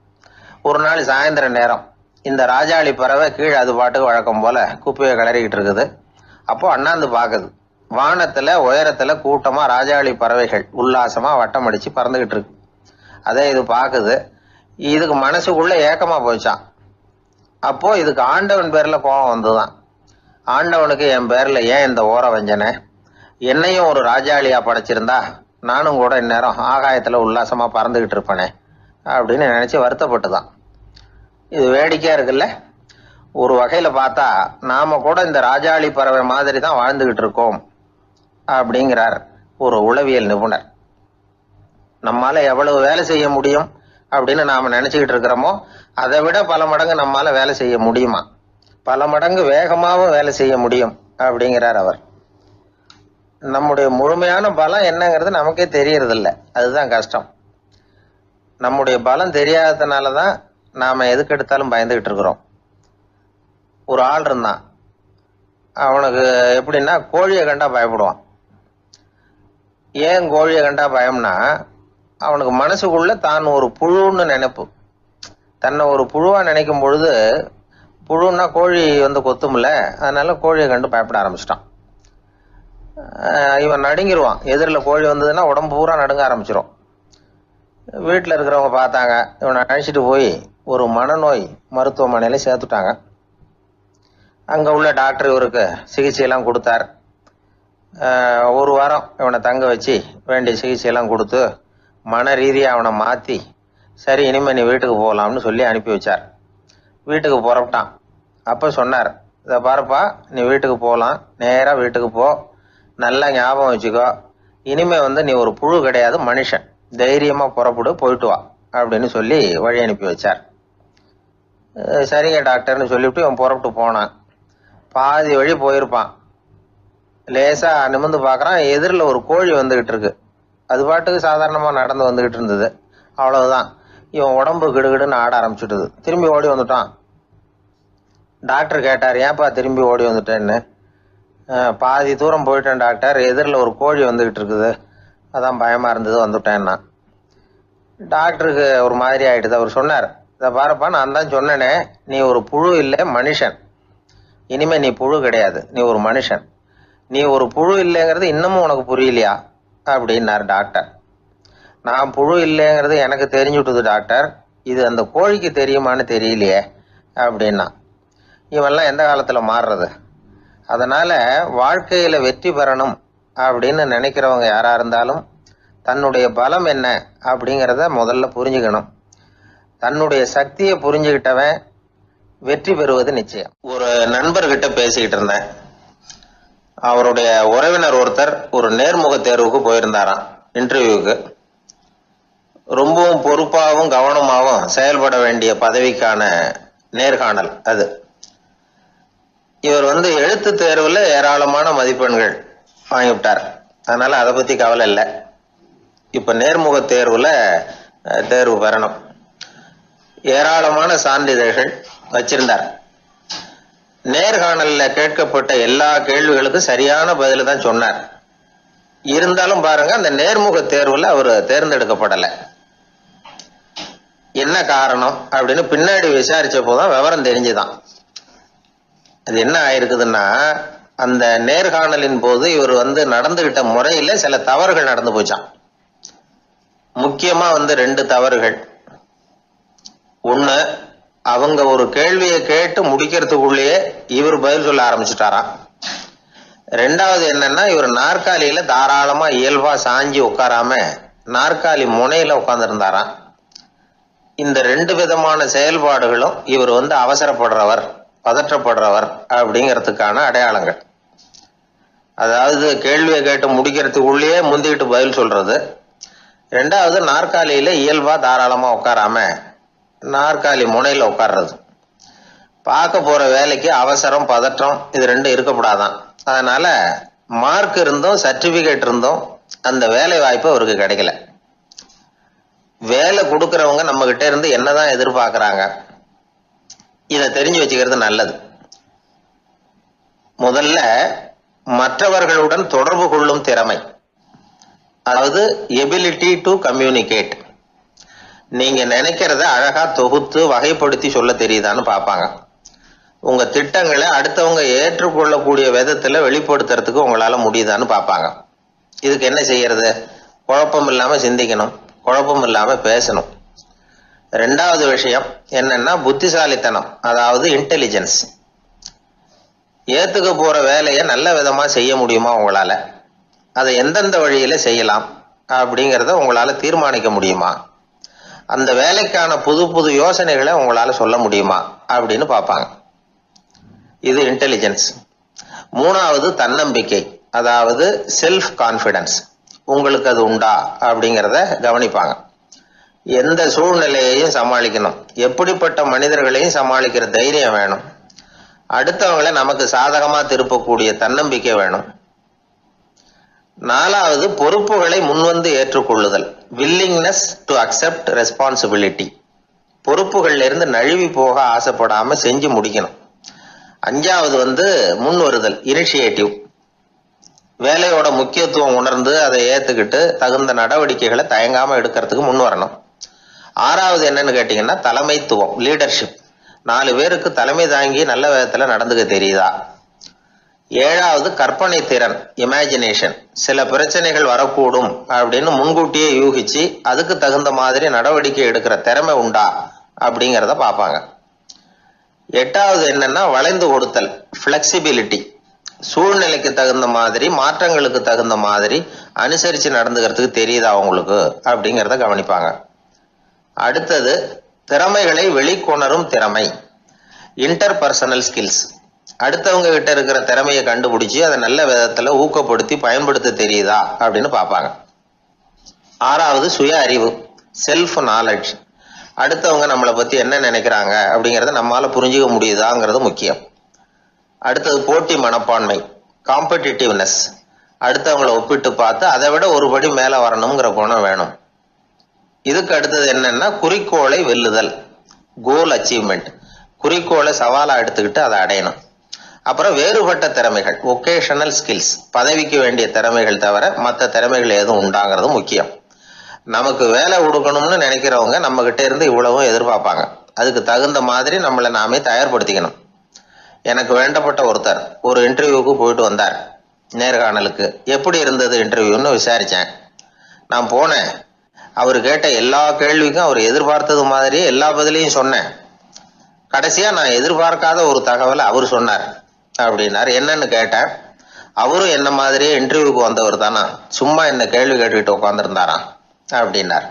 ஒரு நாள் சாயந்தர நேரம் இந்த ராஜாளி பறவை கீழே அது பாட்டுக்கு வழக்கம் போல குப்பையை கிளறிக்கிட்டு இருக்குது. அப்போ அண்ணாந்து பாக்குது. வானத்துல உயரத்துல கூட்டமா ராஜாளி பறவைகள் உல்லாசமா வட்டம் அடிச்சு பறந்துகிட்டு இருக்கு. அதே இது பாக்குது. இதுக்கு மனசுக்குள்ள ஏக்கமா போச்சான். அப்போ இதுக்கு ஆண்டவன் பேர்ல கோபம் வந்துதான். ஆண்டவனுக்கு என் பேர்ல ஏன் இந்த ஓர வஞ்சனை, என்னையும் ஒரு ராஜாளியா படைச்சிருந்தா நானும் கூட இந்நேரம் ஆகாயத்துல உல்லாசமா பறந்துகிட்டு இருப்பேனே அப்படின்னு நினைச்சு வருத்தப்பட்டுதான். இது வேடிக்கையா இருக்குல்ல. ஒரு வகையில பார்த்தா நாம கூட இந்த ராஜாளி பறவை மாதிரி தான் வாழ்ந்துகிட்டு இருக்கோம் அப்படிங்கிறார் ஒரு உளவியல் நிபுணர். நம்மால எவ்வளவு வேலை செய்ய முடியும் அப்படின்னு நாம நினைச்சுக்கிட்டு இருக்கிறோமோ அதை விட பல மடங்கு நம்மால வேலை செய்ய முடியுமா, பல மடங்கு வேகமாவும் வேலை செய்ய முடியும் அப்படிங்கிறார் அவர். நம்முடைய முழுமையான பலம் என்னங்கிறது நமக்கே தெரியறது இல்லை, அதுதான் கஷ்டம். நம்முடைய பலம் தெரியாததுனாலதான் நாம எதுக்கு எடுத்தாலும் பயந்துகிட்டு இருக்கிறோம். ஒரு ஆள் இருந்தான், அவனுக்கு எப்படின்னா கோழியை கண்டா பயப்படுவான். ஏன் கோழியை கண்டா பயம்னா, அவனுக்கு மனசுக்குள்ள தான் ஒரு புழுன்னு நினைப்பு. தன்னை ஒரு புழுவா நினைக்கும் பொழுது, புழுன்னா கோழி வந்து கொத்தும்ல, அதனால கோழியை கண்டு பயப்பட ஆரம்பிச்சிட்டான். இவன் நடுங்கிடுவான். எதிரில் கோழி வந்ததுன்னா உடம்பு பூரா நடுங்க ஆரம்பிச்சிடும். வீட்டில் இருக்கிறவங்க பார்த்தாங்க. இவனை அழைச்சிட்டு போய் ஒரு மனநோய் மருத்துவமனையில் சேர்த்துட்டாங்க. அங்கே உள்ள டாக்டர் இவருக்கு சிகிச்சையெல்லாம் கொடுத்தார். ஒரு வாரம் இவனை தங்க வச்சு வேண்டிய சிகிச்சையெல்லாம் கொடுத்து மன ரீதியாக அவனை மாற்றி, சரி இனிமேல் நீ வீட்டுக்கு போகலாம்னு சொல்லி அனுப்பி வச்சார். வீட்டுக்கு புறப்பட்டான். அப்போ சொன்னார், இதை பாருப்பா, நீ வீட்டுக்கு போகலாம், நேராக வீட்டுக்கு போ, நல்லா ஞாபகம் வச்சுக்கோ, இனிமே வந்து நீ ஒரு புழு கிடையாது, மனுஷன், தைரியமாக புறப்படு, போயிட்டு வா அப்படின்னு சொல்லி வழி அனுப்பி வச்சார். சரிங்க டாக்டர்னு சொல்லிவிட்டு இவன் புறப்பட்டு போனான். பாதி வழி போயிருப்பான். லேசா நிமிர்ந்து பார்க்குறான், எதிரில் ஒரு கோழி வந்துகிட்டு இருக்கு. அது பாட்டுக்கு சாதாரணமாக நடந்து வந்துகிட்டு இருந்தது. அவ்வளவுதான், இவன் உடம்பு கிடுகிடுன்னு ஆட ஆரம்பிச்சுட்டுது. திரும்பி ஓடி வந்துட்டான். டாக்டர் கேட்டார், ஏன்பா திரும்பி ஓடி வந்துட்டேன்னு. பாதி தூரம் போயிட்டேன் டாக்டர், எதிரில் ஒரு கோழி வந்துகிட்டு இருக்குது, அதான் பயமா இருந்தது, வந்துட்டேன்னா. டாக்டருக்கு ஒரு மாதிரி ஆயிடுது. அவர் சொன்னார், இதை பாருப்பா, நான் தான் சொன்னேனே, நீ ஒரு புழு இல்லை, மனுஷன். இனிமே நீ புழு கிடையாது, நீ ஒரு மனுஷன். நீ ஒரு புழு இல்லைங்கிறது இன்னமும் உனக்கு புரியலையா அப்படின்னார் டாக்டர். நான் புழு இல்லைங்கிறது எனக்கு தெரிஞ்சுட்டுது டாக்டர், இது அந்த கோழிக்கு தெரியுமான்னு தெரியலையே அப்படின்னா. இவெல்லாம் எந்த காலத்தில் மாறுறது? அதனால வாழ்க்கையில வெற்றி பெறணும் அப்படின்னு நினைக்கிறவங்க யாரா இருந்தாலும் தன்னுடைய பலம் என்ன அப்படிங்கிறத முதல்ல புரிஞ்சுக்கணும். தன்னுடைய சக்தியை புரிஞ்சுக்கிட்டவன் வெற்றி பெறுவது நிச்சயம். ஒரு நண்பர்கிட்ட பேசிக்கிட்டு இருந்தேன். அவருடைய உறவினர் ஒருத்தர் ஒரு நேர்முக தேர்வுக்கு போயிருந்தாராம், இன்டர்வியூக்கு. ரொம்பவும் பொறுப்பாகவும் கவனமாகவும் செயல்பட வேண்டிய பதவிக்கான நேர்காணல் அது. இவர் வந்து எழுத்து தேர்வுல ஏராளமான மதிப்பெண்கள் வாங்கிவிட்டார். அதனால அதை பத்தி கவலை இல்லை. இப்ப நேர்முக தேர்வுல தேர்வு பெறணும். ஏராளமான சான்றிதழ்கள் வச்சிருந்தார். நேர்காணல்ல கேட்கப்பட்ட எல்லா கேள்விகளுக்கும் சரியான பதில தான் சொன்னார். இருந்தாலும் பாருங்க, அந்த நேர்முக தேர்வுல அவர் தேர்ந்தெடுக்கப்படலை. என்ன காரணம் அப்படின்னு பின்னாடி விசாரிச்ச போதான் விவரம் தெரிஞ்சுதான். அது என்ன ஆயிருக்குதுன்னா, அந்த நேர்காணலின் போது இவர் வந்து நடந்துகிட்ட முறையில சில தவறுகள் நடந்து போச்சான். முக்கியமா வந்து 2 தவறுகள். ஒண்ணு, அவங்க ஒரு கேள்வியை கேட்டு முடிக்கிறதுக்குள்ளேயே இவர் பதில் சொல்ல ஆரம்பிச்சுட்டாராம். 2வது என்னன்னா, இவர் நாற்காலியில தாராளமா இயல்பா சாஞ்சி உட்காராம நாற்காலி முனையில உட்கார்ந்துருந்தாராம். இந்த 2 விதமான செயல்பாடுகளும் இவர் வந்து அவசரப்படுறவர், பதற்றப்படுறவர் அப்படிங்கிறதுக்கான அடையாளங்கள். அதாவது கேள்வியை கேட்டு முடிக்கிறதுக்குள்ளேயே முந்திக்கிட்டு பதில் சொல்றது. 2வது, நாற்காலியில இயல்பா தாராளமா உட்காராம நாற்காலி முனையில உட்கார்றது. பார்க்க போற வேலைக்கு அவசரம், பதற்றம் இது 2 இருக்கக்கூடாதான். அதனால மார்க் இருந்தும் சர்டிபிகேட் இருந்தும் அந்த வேலை வாய்ப்பு அவருக்கு கிடைக்கல. வேலை கொடுக்கறவங்க நம்ம கிட்ட இருந்து என்னதான் எதிர்பார்க்கறாங்க, இதை தெரிஞ்சு வச்சுக்கிறது நல்லது. முதல்ல மற்றவர்களுடன் தொடர்பு கொள்ளும் திறமை, அதாவது எபிலிட்டி டு கம்யூனிகேட். நீங்க நினைக்கிறத அழகா தொகுத்து வகைப்படுத்தி சொல்ல தெரியுதான்னு பார்ப்பாங்க. உங்க திட்டங்களை அடுத்தவங்க ஏற்றுக்கொள்ளக்கூடிய விதத்துல வெளிப்படுத்துறதுக்கு உங்களால முடியுதான்னு பார்ப்பாங்க. இதுக்கு என்ன செய்யறது? குழப்பம் இல்லாம சிந்திக்கணும், குழப்பம் இல்லாம பேசணும். 2வது விஷயம் என்னன்னா புத்திசாலித்தனம், அதாவது இன்டெலிஜென்ஸ். ஏத்துக்க போற வேலையை நல்ல விதமா செய்ய முடியுமா உங்களால, அதை எந்தெந்த வழியில செய்யலாம் அப்படிங்கிறத உங்களால தீர்மானிக்க முடியுமா, அந்த வேலைக்கான புது புது யோசனைகளை உங்களால சொல்ல முடியுமா அப்படின்னு பார்ப்பாங்க. இது இன்டெலிஜென்ஸ். 3வது தன்னம்பிக்கை, அதாவது செல்ஃப் கான்பிடன்ஸ். உங்களுக்கு அது உண்டா அப்படிங்கிறத கவனிப்பாங்க. எந்த சூழ்நிலையையும் சமாளிக்கணும், எப்படிப்பட்ட மனிதர்களையும் சமாளிக்கிற தைரியம் வேணும், அடுத்தவங்களை நமக்கு சாதகமா திருப்பக்கூடிய தன்னம்பிக்கை வேணும். 4வது பொறுப்புகளை முன்வந்து ஏற்றுக்கொள்ளுதல், வில்லிங்னஸ் டு அக்செப்ட் ரெஸ்பான்சிபிலிட்டி. பொறுப்புகள்ல இருந்து நழுவி போக ஆசைப்படாம செஞ்சு முடிக்கணும். 5வது வந்து முன் வருதல், இனிஷியேட்டிவ். வேலையோட முக்கியத்துவம் உணர்ந்து அதை ஏத்துக்கிட்டு தகுந்த நடவடிக்கைகளை தயங்காம எடுக்கிறதுக்கு முன் வரணும். 6வது என்னன்னு கேட்டீங்கன்னா தலைமைத்துவம், லீடர்ஷிப். 4 பேருக்கு தலைமை தாங்கி நல்ல விதத்துல நடந்துக்க தெரியுதா. 7வது கற்பனை திறன், இமேஜினேஷன். சில பிரச்சனைகள் வரக்கூடும் அப்படின்னு முன்கூட்டியே யூகிச்சு அதுக்கு தகுந்த மாதிரி நடவடிக்கை எடுக்கிற திறமை உண்டா அப்படிங்கிறத பார்ப்பாங்க. 8வது என்னன்னா வளைந்து கொடுத்தல், பிளெக்சிபிலிட்டி. சூழ்நிலைக்கு தகுந்த மாதிரி, மாற்றங்களுக்கு தகுந்த மாதிரி அனுசரிச்சு நடந்துக்கிறதுக்கு தெரியுதா அவங்களுக்கு அப்படிங்கிறத கவனிப்பாங்க. அடுத்தது திறமைகளை வெளிக்கொணரும் திறமை, இன்டர்பர்சனல் ஸ்கில்ஸ். அடுத்தவங்க கிட்ட இருக்கிற திறமையை கண்டுபிடிச்சு அதை நல்ல விதத்துல ஊக்கப்படுத்தி பயன்படுத்த தெரியுதா அப்படின்னு பார்ப்பாங்க. 6வது சுய அறிவு, செல்ஃப் நாலேஜ். அடுத்தவங்க நம்மளை பத்தி என்ன நினைக்கிறாங்க அப்படிங்கறத நம்மளால புரிஞ்சுக்க முடியுதாங்கிறது முக்கியம். அடுத்தது போட்டி மனப்பான்மை, காம்படிட்டிவ்னஸ். அடுத்தவங்களை ஒப்பிட்டு பார்த்து அதை விட ஒரு படி மேல வரணுங்கிற குணம் வேணும். இதுக்கு அடுத்தது என்னன்னா குறிக்கோளை வெல்லுதல், கோல் அச்சீவ்மெண்ட். குறிக்கோளை சவாலா எடுத்துக்கிட்டு அதை அடையணும். அப்புறம் வேறுபட்ட திறமைகள், ஒகேஷனல் ஸ்கில்ஸ். பதவிக்கு வேண்டிய திறமைகள் தவிர மற்ற திறமைகள் எதுவும் உண்டாங்கிறது முக்கியம். நமக்கு வேலை கொடுக்கணும்னு நினைக்கிறவங்க நம்ம கிட்ட இருந்து இவ்வளவும் எதிர்பார்ப்பாங்க. அதுக்கு தகுந்த மாதிரி நம்மளை நாமே தயார்படுத்திக்கணும். எனக்கு வேண்டப்பட்ட ஒருத்தர் ஒரு இன்டர்வியூக்கு போயிட்டு வந்தார், நேர்காணலுக்கு. எப்படி இருந்தது இன்டர்வியூன்னு விசாரிச்சேன். நான் போனேன். அவர் கேட்ட எல்லா கேள்விக்கும் அவர் எதிர்பார்த்தது மாதிரியே எல்லா பதிலையும் சொன்னேன். கடைசியா நான் எதிர்பார்க்காத ஒரு தகவலை அவர் சொன்னார் அப்படின்னார். என்னன்னு கேட்டேன். அவரும் என்ன மாதிரியே இன்டர்வியூக்கு வந்தவர் தானா, சும்மா என்ன கேள்வி கேட்டுக்கிட்டு உட்காந்துருந்தாராம் அப்படின்னார்.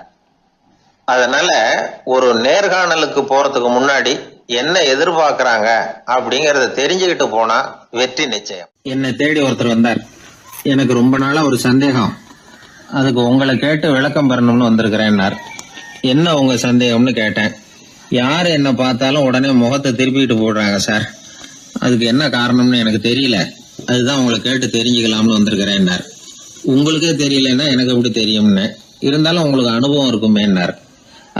அதனால ஒரு நேர்காணலுக்கு போறதுக்கு முன்னாடி என்ன எதிர்பார்க்கறாங்க அப்படிங்கறத தெரிஞ்சுக்கிட்டு போனா வெற்றி நிச்சயம். என்னை தேடி ஒருத்தர் வந்தார். எனக்கு ரொம்ப நாளா ஒரு சந்தேகம், அதுக்கு உங்களை கேட்டு விளக்கம் பெறணும்னு வந்திருக்கிறேன்னார். என்ன உங்க சந்தேகம்னு கேட்டேன். யாரு என்ன பார்த்தாலும் உடனே முகத்தை திருப்பிட்டு போடுறாங்க சார், அதுக்கு என்ன காரணம்னு எனக்கு தெரியல, அதுதான் உங்களை கேட்டு தெரிஞ்சுக்கலாம்னு வந்திருக்கிறேன்னார். உங்களுக்கே தெரியலன்னா எனக்கு எப்படி தெரியும்னு, இருந்தாலும் உங்களுக்கு அனுபவம் இருக்குமேன்னார்.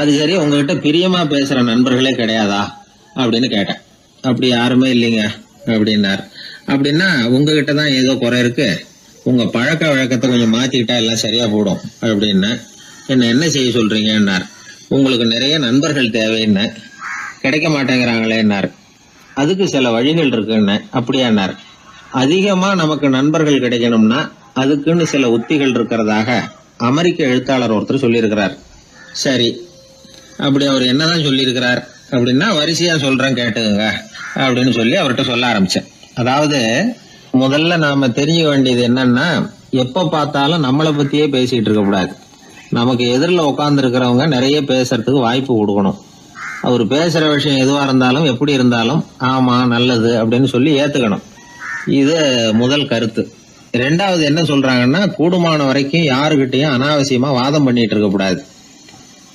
அது சரி, உங்ககிட்ட பிரியமா பேசுற நண்பர்களே கிடையாதா அப்படின்னு கேட்டேன். அப்படி யாருமே இல்லைங்க அப்படின்னார். அப்படின்னா உங்ககிட்ட தான் ஏதோ குறை இருக்கு, உங்க பழக்க வழக்கத்தை கொஞ்சம் மாத்திக்கிட்டா எல்லாம் சரியா போடும் அப்படின்னா. என்ன செய்ய சொல்றீங்கன்னார். உங்களுக்கு நிறைய நண்பர்கள் தேவைன்னு, கிடைக்க மாட்டேங்கிறாங்களேன்னார். அதுக்கு சில வழிகள் இருக்குன்னு. அப்படியானார். அதிகமா நமக்கு நண்பர்கள் கிடைக்கணும்னா அதுக்குன்னு சில உத்திகள் இருக்கிறதாக அமெரிக்க எழுத்தாளர் ஒருத்தர் சொல்லியிருக்கிறார். சரி, அப்படி அவர் என்னதான் சொல்லியிருக்கிறார் அப்படின்னா வரிசையா சொல்றேன் கேட்டுங்க அப்படின்னு சொல்லி அவர்கிட்ட சொல்ல ஆரம்பிச்சேன். அதாவது முதல்ல நாம தெரிஞ்சுக்க வேண்டியது என்னன்னா, எப்ப பார்த்தாலும் நம்மளை பத்தியே பேசிட்டு இருக்க கூடாது. நமக்கு எதிரில் உட்கார்ந்து இருக்கிறவங்க நிறைய பேசுறதுக்கு வாய்ப்பு கொடுக்கணும். அவர் பேசுற விஷயம் எதுவா இருந்தாலும் எப்படி இருந்தாலும் ஆமா நல்லது அப்படின்னு சொல்லி ஏத்துக்கணும். இது முதல் கருத்து. 2வது என்ன சொல்றாங்கன்னா, கூடுமான வரைக்கும் யாருகிட்டையும் அனாவசியமா வாதம் பண்ணிட்டு இருக்க கூடாது.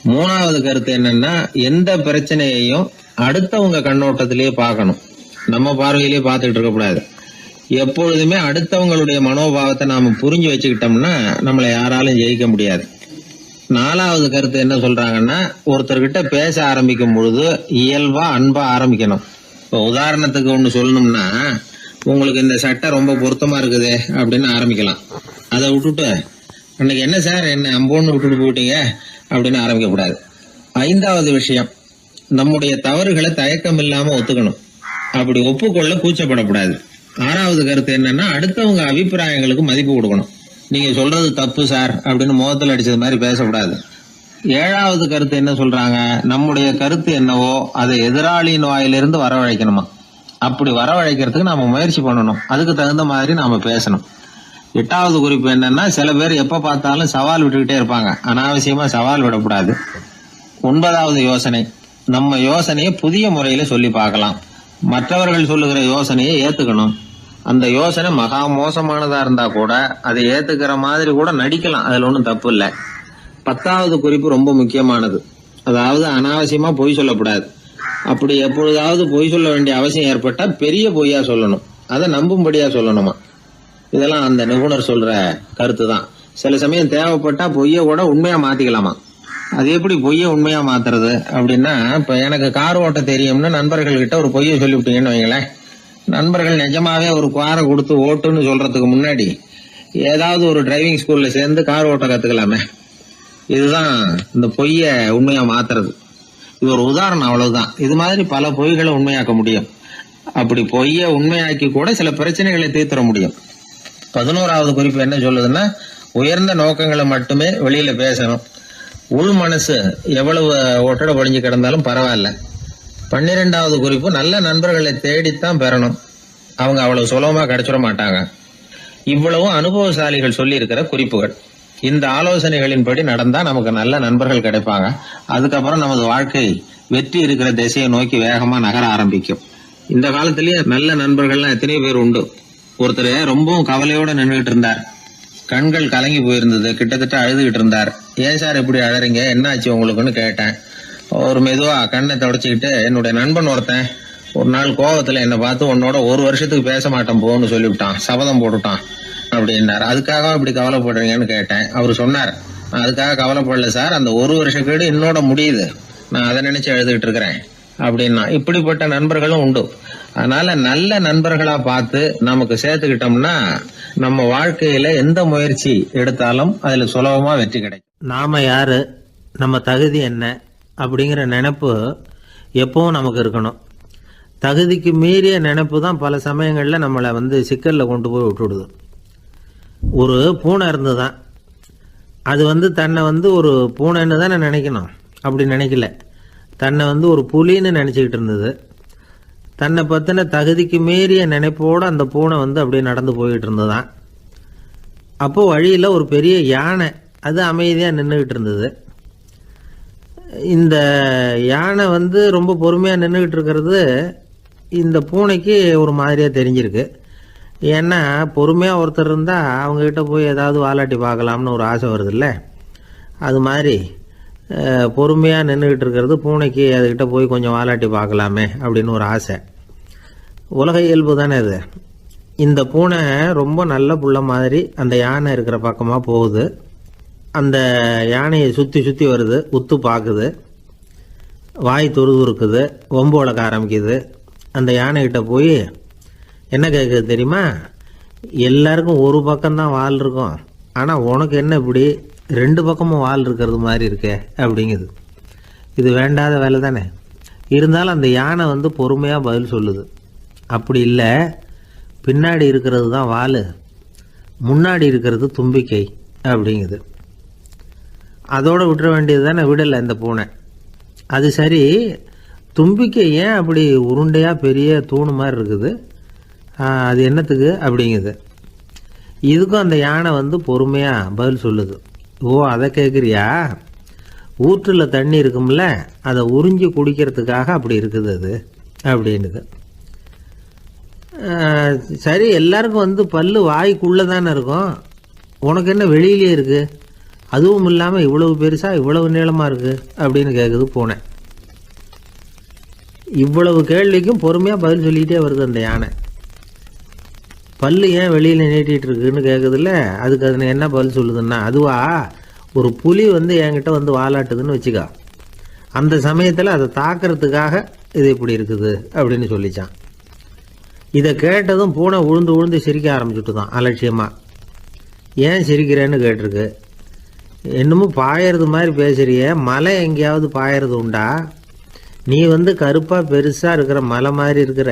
3வது கருத்து என்னன்னா, எந்த பிரச்சனையையும் அடுத்தவங்க கண்ணோட்டத்திலேயே பார்க்கணும், நம்ம பார்வையிலேயே பார்த்துட்டு இருக்க கூடாது. எப்பொழுதுமே அடுத்தவங்களுடைய மனோபாவத்தை நாம புரிஞ்சு வச்சுக்கிட்டோம்னா நம்மளை யாராலும் ஜெயிக்க முடியாது. 4வது கருத்து என்ன சொல்றாங்கன்னா, ஒருத்தர்கிட்ட பேச ஆரம்பிக்கும் பொழுது இயல்பா அன்பா ஆரம்பிக்கணும். இப்போ உதாரணத்துக்கு ஒண்ணு சொல்லணும்னா, உங்களுக்கு இந்த சட்டை ரொம்ப பொருத்தமா இருக்குது அப்படின்னு ஆரம்பிக்கலாம். அதை விட்டுட்டு அன்னைக்கு என்ன சார் என்ன அம்போன்னு விட்டுட்டு போயிட்டீங்க அப்படின்னு ஆரம்பிக்க கூடாது. 5வது விஷயம், நம்முடைய தவறுகளை தயக்கம் இல்லாம ஒத்துக்கணும், அப்படி ஒப்புக்கொள்ள கூச்சப்படக்கூடாது. 6வது கருத்து என்னன்னா, அடுத்தவங்க அபிப்பிராயங்களுக்கு மதிப்பு கொடுக்கணும். நீங்க சொல்றது தப்பு சார் அப்படின்னு முகத்தில் அடிச்சது மாதிரி பேசக்கூடாது. 7வது கருத்து என்ன சொல்றாங்க, நம்முடைய கருத்து என்னவோ அதை எதிராளியின் வாயிலிருந்து வரவழைக்கணுமா. அப்படி வரவழைக்கிறதுக்கு நாம முயற்சி பண்ணணும், அதுக்கு தகுந்த மாதிரி நாம பேசணும். 8வது குறிப்பு என்னன்னா, சில பேர் எப்ப பார்த்தாலும் சவால் விட்டுக்கிட்டே இருப்பாங்க, அனாவசியமா சவால் விடக்கூடாது. 9வது யோசனை, நம்ம யோசனையை புதிய முறையில சொல்லி பார்க்கலாம். மற்றவர்கள் சொல்லுகிற யோசனையை ஏத்துக்கணும். அந்த யோசனை மகா மோசமானதா இருந்தா கூட அதை ஏத்துக்கிற மாதிரி கூட நடிக்கலாம், அதுல ஒன்றும் தப்பு இல்லை. 10வது குறிப்பு ரொம்ப முக்கியமானது. அதாவது அனாவசியமா பொய் சொல்லக்கூடாது. அப்படி எப்பொழுதாவது பொய் சொல்ல வேண்டிய அவசியம் ஏற்பட்டா பெரிய பொய்யா சொல்லணும், அதை நம்பும்படியா சொல்லணுமா. இதெல்லாம் அந்த நிபுணர் சொல்ற கருத்து தான். சில சமயம் தேவைப்பட்டா பொய்ய கூட உண்மையா மாத்திக்கலாமா. அது எப்படி பொய்ய உண்மையா மாத்துறது அப்படின்னா, இப்ப எனக்கு கார் ஓட்ட தெரியும்னு நண்பர்கள் கிட்ட ஒரு பொய்ய சொல்லிவிட்டீங்கன்னு வைங்களேன். நண்பர்கள் நிஜமாவே ஒரு காரை கொடுத்து ஓட்டுன்னு சொல்றதுக்கு முன்னாடி ஏதாவது ஒரு டிரைவிங் ஸ்கூல்ல சேர்ந்து கார் ஓட்ட கத்துக்கலாமே. இதுதான் இந்த பொய்ய உண்மையா மாத்துறது. இது ஒரு உதாரணம், அவ்வளவுதான். இது மாதிரி பல பொய்களை உண்மையாக்க முடியும். அப்படி பொய்ய உண்மையாக்கி கூட சில பிரச்சனைகளை தீர்த்திட முடியும். 11வது குறிப்பு என்ன சொல்லுதுன்னா, உயர்ந்த நோக்கங்களை மட்டுமே வெளியில பேசணும். உள் மனசு எவ்வளவு ஒட்டடை படிஞ்சு கிடந்தாலும் பரவாயில்ல. 12வது குறிப்பு, நல்ல நண்பர்களை தேடித்தான் பெறணும். அவங்க அவ்வளவு சுலபமா கிடைச்சிட மாட்டாங்க. இவ்வளவும் அனுபவசாலிகள் சொல்லி இருக்கிற குறிப்புகள். இந்த ஆலோசனைகளின்படி நடந்தா நமக்கு நல்ல நண்பர்கள் கிடைப்பாங்க. அதுக்கப்புறம் நமது வாழ்க்கை வெற்றி இருக்கிற திசையை நோக்கி வேகமா நகர ஆரம்பிக்கும். இந்த காலத்திலேயே நல்ல நண்பர்கள்லாம் எத்தனையோ பேர் உண்டு. ஒருத்தர் ரொம்பவும் கவலையோட நின்றுகிட்டு இருந்தார். கண்கள் கலங்கி போயிருந்தது, கிட்டத்தட்ட அழுதுகிட்டு இருந்தார். ஏன் சார் இப்படி அழறீங்க, என்ன ஆச்சு உங்களுக்குன்னு கேட்டேன். ஒரு மெதுவா கண்ணை தொடச்சிக்கிட்டு, என்னுடைய நண்பன் ஒருத்தன் ஒரு நாள் கோவத்துல என்னை பார்த்து உன்னோட 1 வருஷத்துக்கு பேச மாட்டேன் போன்னு சொல்லிவிட்டான், சபதம் போட்டுட்டான் அப்படின்னார். அதுக்காக இப்படி கவலைப்படுறீங்கன்னு கேட்டேன். அவர் சொன்னார், நான் அதுக்காக கவலைப்படல சார், அந்த 1 வருஷ கேடு என்னோட முடியுது, நான் அதை நினைச்சு எழுதுகிட்டு இருக்கிறேன் அப்படின்னா. இப்படிப்பட்ட நண்பர்களும் உண்டு. அதனால நல்ல நண்பர்களா பார்த்து நமக்கு சேர்த்துக்கிட்டோம்னா நம்ம வாழ்க்கையில எந்த முயற்சி எடுத்தாலும் அதுல சுலபமா வெற்றி கிடைக்கும். நாம யாரு, நம்ம தகுதி என்ன அப்படிங்கிற நினைப்பு எப்பவும் நமக்கு இருக்கணும். தகுதிக்கு மீறிய நினைப்பு தான் பல சமயங்களில் நம்மளை சிக்கலில் கொண்டு போய் விட்டுடுது. ஒரு பூனை இருந்துதான், அது தன்னை ஒரு பூனைன்னு தானே நினைக்கணும். அப்படி நினைக்கல, தன்னை ஒரு புலின்னு நினச்சிக்கிட்டு இருந்தது. தன்னை பற்றின தகுதிக்கு மீறிய நினைப்போடு அந்த பூனை அப்படியே நடந்து போய்கிட்டு இருந்ததான். அப்போது வழியில் ஒரு பெரிய யானை அது அமைதியாக நின்றுக்கிட்டு இருந்தது. இந்த யானை ரொம்ப பொறுமையாக நின்றுக்கிட்டு இருக்கிறது இந்த பூனைக்கு ஒரு மாதிரியாக தெரிஞ்சிருக்கு. ஏன்னா பொறுமையாக ஒருத்தர் இருந்தால் அவங்ககிட்ட போய் ஏதாவது வாலாட்டி பார்க்கலாம்னு ஒரு ஆசை வருது இல்லை. அது மாதிரி பொறுமையாக நின்றுக்கிட்டு இருக்கிறது பூனைக்கு அதுக்கிட்ட போய் கொஞ்சம் வாலாட்டி பார்க்கலாமே அப்படின்னு ஒரு ஆசை. உலக இயல்பு தானே இது. இந்த பூனை ரொம்ப நல்ல புள்ள மாதிரி அந்த யானை இருக்கிற பக்கமாக போகுது. அந்த யானையை சுற்றி சுற்றி வருது, உத்து பார்க்குது, வாய் துருதுருக்குது, வம்பு வளர்க்க ஆரம்பிக்குது. அந்த யானைகிட்ட போய் என்ன கேட்குது தெரியுமா? எல்லாருக்கும் ஒரு பக்கம்தான் வால் இருக்கும், ஆனால் உனக்கு என்ன இப்படி 2 பக்கமும் வால் இருக்கிறது மாதிரி இருக்கே அப்படிங்குது. இது வேண்டாத வேலை தானே. இருந்தாலும் அந்த யானை பொறுமையாக பதில் சொல்லுது. அப்படி இல்லை, பின்னாடி இருக்கிறது தான் வால், முன்னாடி இருக்கிறது தும்பிக்கை அப்படிங்குது. அதோடு விட்டுற வேண்டியது தானே, விடலை இந்த பூனை. அது சரி, தும்பிக்கை ஏன் அப்படி உருண்டையாக பெரிய தூணு மாதிரி இருக்குது, அது என்னத்துக்கு அப்படிங்குது. இதுக்கும் அந்த யானை பொறுமையாக பதில் சொல்லுது. ஓ, அதை கேட்குறியா? ஊற்றில் தண்ணி இருக்கும்ல, அதை உறிஞ்சி குடிக்கிறதுக்காக அப்படி இருக்குது அது அப்படின்னுது. சரி, எல்லாருக்கும் பல்லு வாய்க்குள்ளே தானே இருக்கும், உனக்கு என்ன வெளியிலே இருக்குது, அதுவும் இல்லாமல் இவ்வளவு பெருசாக இவ்வளவு நீளமாக இருக்குது அப்படின்னு கேட்குது பூனை. இவ்வளவு கேள்விக்கும் பொறுமையாக பதில் சொல்லிகிட்டே வருது அந்த யானை. பல்லு ஏன் வெளியில் நீட்டிகிட்டு இருக்குன்னு கேட்குதுல்ல, அதுக்கு அது என்ன பதில் சொல்லுதுன்னா, அதுவா ஒரு புலி என்கிட்ட வாலாட்டுதுன்னு வச்சுக்கா, அந்த சமயத்தில் அதை தாக்கிறதுக்காக இது இப்படி இருக்குது அப்படின்னு சொல்லிச்சான். இதை கேட்டதும் பூனை உழுந்து உழுந்து சிரிக்க ஆரம்பிச்சுட்டு தான் அலட்சியமாக. ஏன் சிரிக்கிறேன்னு கேட்டிருக்கு. என்னமோ பாயறது மாதிரி பேசுறிய, மலை எங்கேயாவது பாயறது உண்டா? நீ கருப்பாக பெருசாக இருக்கிற மலை மாதிரி இருக்கிற,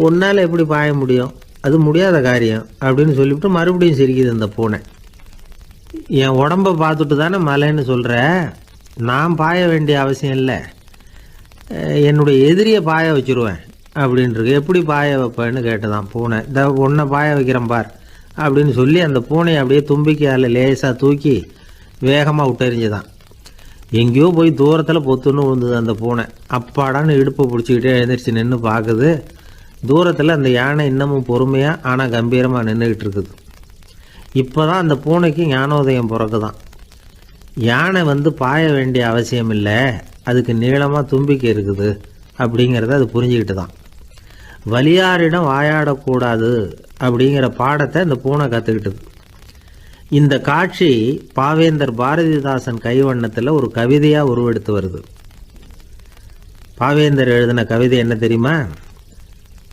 உன்னால் எப்படி பாய முடியும், அது முடியாத காரியம் அப்படின்னு சொல்லிவிட்டு மறுபடியும் சிரிக்குது அந்த பூனை. என் உடம்பை பார்த்துட்டு தானே மலைன்னு சொல்கிற, நான் பாய வேண்டிய அவசியம் இல்லை, என்னுடைய எதிரியை பாய வச்சுருவேன் அப்படின்ட்டு. எப்படி பாய வைப்பேன்னு கேட்டுதான் பூனை. இந்த உன்னை பாய வைக்கிறேன் பார் அப்படின்னு சொல்லி அந்த பூனையை அப்படியே தும்பிக்கையால் லேசாக தூக்கி வேகமாக விட்டெறிஞ்சுதான். எங்கேயோ போய் தூரத்தில் பொத்துன்னு விழுந்தது அந்த பூனை. அப்பாடான்னு இடுப்பை பிடிச்சிக்கிட்டே எழுந்திரிச்சு நின்று பார்க்குது. தூரத்தில் அந்த யானை இன்னமும் பொறுமையாக ஆனால் கம்பீரமாக நின்றுக்கிட்டு இருக்குது. இப்போ தான் அந்த பூனைக்கு ஞானோதயம் பிறக்குதான். யானை பாய வேண்டிய அவசியம் இல்லை, அதுக்கு நீளமாக தும்பிக்கை இருக்குது அப்படிங்கிறத அது புரிஞ்சுக்கிட்டு தான். வலியாரிடம் வாயாடக்கூடாது அப்படிங்கிற பாடத்தை இந்த பூனை கற்றுக்கிட்டது. இந்த காட்சி பாவேந்தர் பாரதிதாசன் கைவண்ணத்தில் ஒரு கவிதையாக உருவெடுத்து வருது. பாவேந்தர் எழுதின கவிதை என்ன தெரியுமா?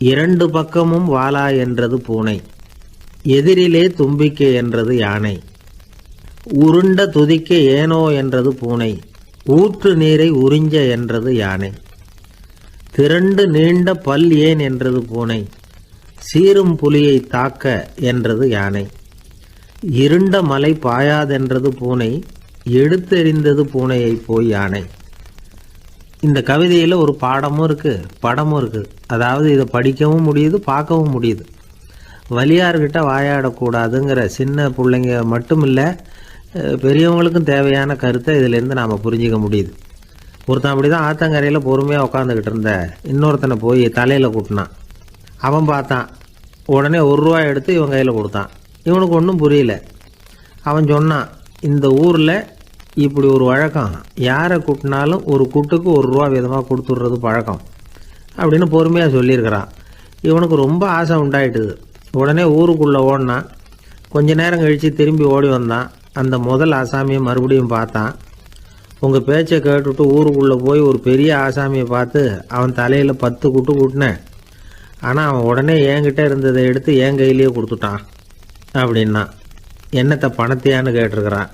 2 பக்கமும் வாலா என்றது பூனை, எதிரிலே தும்பிக்கை என்றது யானை, உருண்ட துதிக்க ஏனோ என்றது பூனை, ஊற்று நீரை உறிஞ்ச என்றது யானை, திரண்டு நீண்ட பல் ஏன் என்றது பூனை, சீரும் புலியை தாக்க என்றது யானை, இருண்ட மலை பாயாதென்றது பூனை, எடுத்தெறிந்தது பூனையை போய் யானை. இந்த கவிதையில் ஒரு பாடமும் இருக்குது, படமும் இருக்குது. அதாவது இதை படிக்கவும் முடியுது, பார்க்கவும் முடியுது. வலியார்கிட்ட வாயாடக்கூடாதுங்கிற சின்ன பிள்ளைங்க மட்டும் இல்லை, பெரியவங்களுக்கும் தேவையான கருத்தை இதிலேருந்து நாம் புரிஞ்சிக்க முடியுது. ஒருத்தன் அப்படி தான் ஆத்தங்கரையில் பொறுமையாக உட்காந்துக்கிட்டு இருந்த இன்னொருத்தனை போய் தலையில் கூட்டினான். அவன் பார்த்தான், உடனே ₹1 எடுத்து இவன் கையில் கொடுத்தான். இவனுக்கு ஒன்றும் புரியல. அவன் சொன்னான், இந்த ஊரில் இப்படி ஒரு வழக்கம், யாரை கூட்டினாலும் ஒரு கூட்டுக்கு ₹1 விதமாக கொடுத்துட்றது பழக்கம் அப்படின்னு பொறுமையாக சொல்லியிருக்கிறான். இவனுக்கு ரொம்ப ஆசை உண்டாயிட்டுது. உடனே ஊருக்குள்ளே ஓடினான். கொஞ்ச நேரம் கழித்து திரும்பி ஓடி வந்தான். அந்த முதல் ஆசாமியை மறுபடியும் பார்த்தான். உங்கள் பேச்சை கேட்டுவிட்டு ஊருக்குள்ளே போய் ஒரு பெரிய ஆசாமியை பார்த்து அவன் தலையில் 10 குட்டு கூட்டினேன். ஆனால் அவன் உடனே என்கிட்ட இருந்ததை எடுத்து என் கையிலேயே கொடுத்துட்டான் அப்படின்னா. என்னத்தை பணத்தையான்னு கேட்டிருக்கிறான்.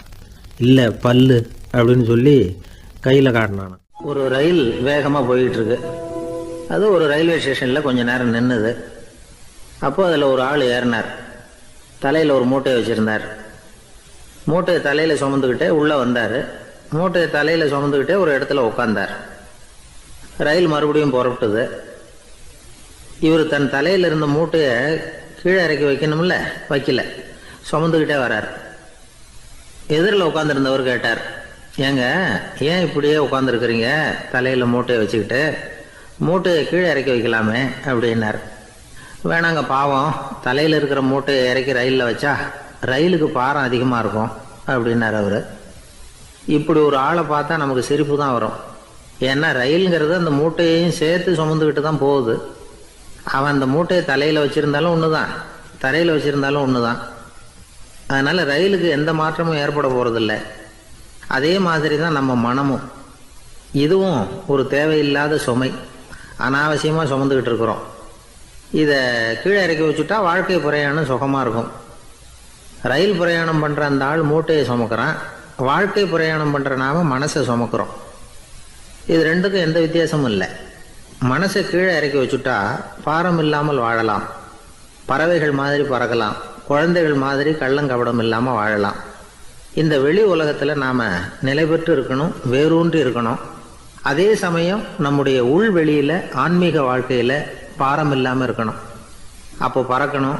இல்லை பல்லு அப்படின்னு சொல்லி கையில் காட்டினான். ஒரு ரயில் வேகமாக போயிட்டுருக்கு. அது ஒரு ரயில்வே ஸ்டேஷனில் கொஞ்சம் நேரம் நின்றுது. அப்போ அதில் ஒரு ஆள் ஏறினார். தலையில் ஒரு மூட்டையை வச்சுருந்தார். மூட்டையை தலையில் சுமந்துக்கிட்டே உள்ளே வந்தார். மூட்டையை தலையில் சுமந்துக்கிட்டே ஒரு இடத்துல உட்காந்தார். ரயில் மறுபடியும் புறப்பட்டுது. இவர் தன் தலையில் இருந்த மூட்டையை கீழே இறக்கி வைக்கணும்ல, வைக்கல, சுமந்துக்கிட்டே வரார். எதிரில் உட்காந்துருந்தவர் கேட்டார், ஏங்க ஏன் இப்படியே உட்காந்துருக்குறீங்க தலையில் மூட்டையை வச்சுக்கிட்டு, மூட்டையை கீழே இறக்கி வைக்கலாமே அப்படின்னார். வேணாங்க, பாவம், தலையில் இருக்கிற மூட்டையை இறக்கி ரயிலில் வச்சா ரயிலுக்கு பாரம் அதிகமாக இருக்கும் அப்படின்னார் அவர். இப்படி ஒரு ஆளை பார்த்தா நமக்கு சிரிப்பு தான் வரும். ஏன்னா ரயிலுங்கிறது அந்த மூட்டையையும் சேர்த்து சுமந்துக்கிட்டு தான் போகுது. அவன் அந்த மூட்டையை தலையில் வச்சுருந்தாலும் ஒன்று தான், தரையில் வச்சுருந்தாலும் ஒன்று தான். அதனால் ரயிலுக்கு எந்த மாற்றமும் ஏற்பட போகிறதில்ல. அதே மாதிரி தான் நம்ம மனமும். இதுவும் ஒரு தேவையில்லாத சுமை, அனாவசியமாக சுமந்துக்கிட்டு இருக்கிறோம். இதை கீழே இறக்கி வச்சுட்டா வாழ்க்கை பிரயாணம் சுகமாக இருக்கும். ரயில் பிரயாணம் பண்ணுற அந்த ஆள் மூட்டையை சுமக்கிறான், வாழ்க்கை பிரயாணம் பண்ணுற நாம மனசை சுமக்கிறோம். இது ரெண்டுக்கும் எந்த வித்தியாசமும் இல்லை. மனசை கீழே இறக்கி வச்சுட்டா பாரம் இல்லாமல் வாழலாம், பறவைகள் மாதிரி பறக்கலாம், குழந்தைகள் மாதிரி கள்ளங்கபடம் இல்லாமல் வாழலாம். இந்த வெளி உலகத்தில் நாம் நிலை பெற்று இருக்கணும், வேரூன்றி இருக்கணும். அதே சமயம் நம்முடைய உள்வெளியில் ஆன்மீக வாழ்க்கையில் பாரம் இல்லாமல் இருக்கணும். அப்போ பறக்கணும்,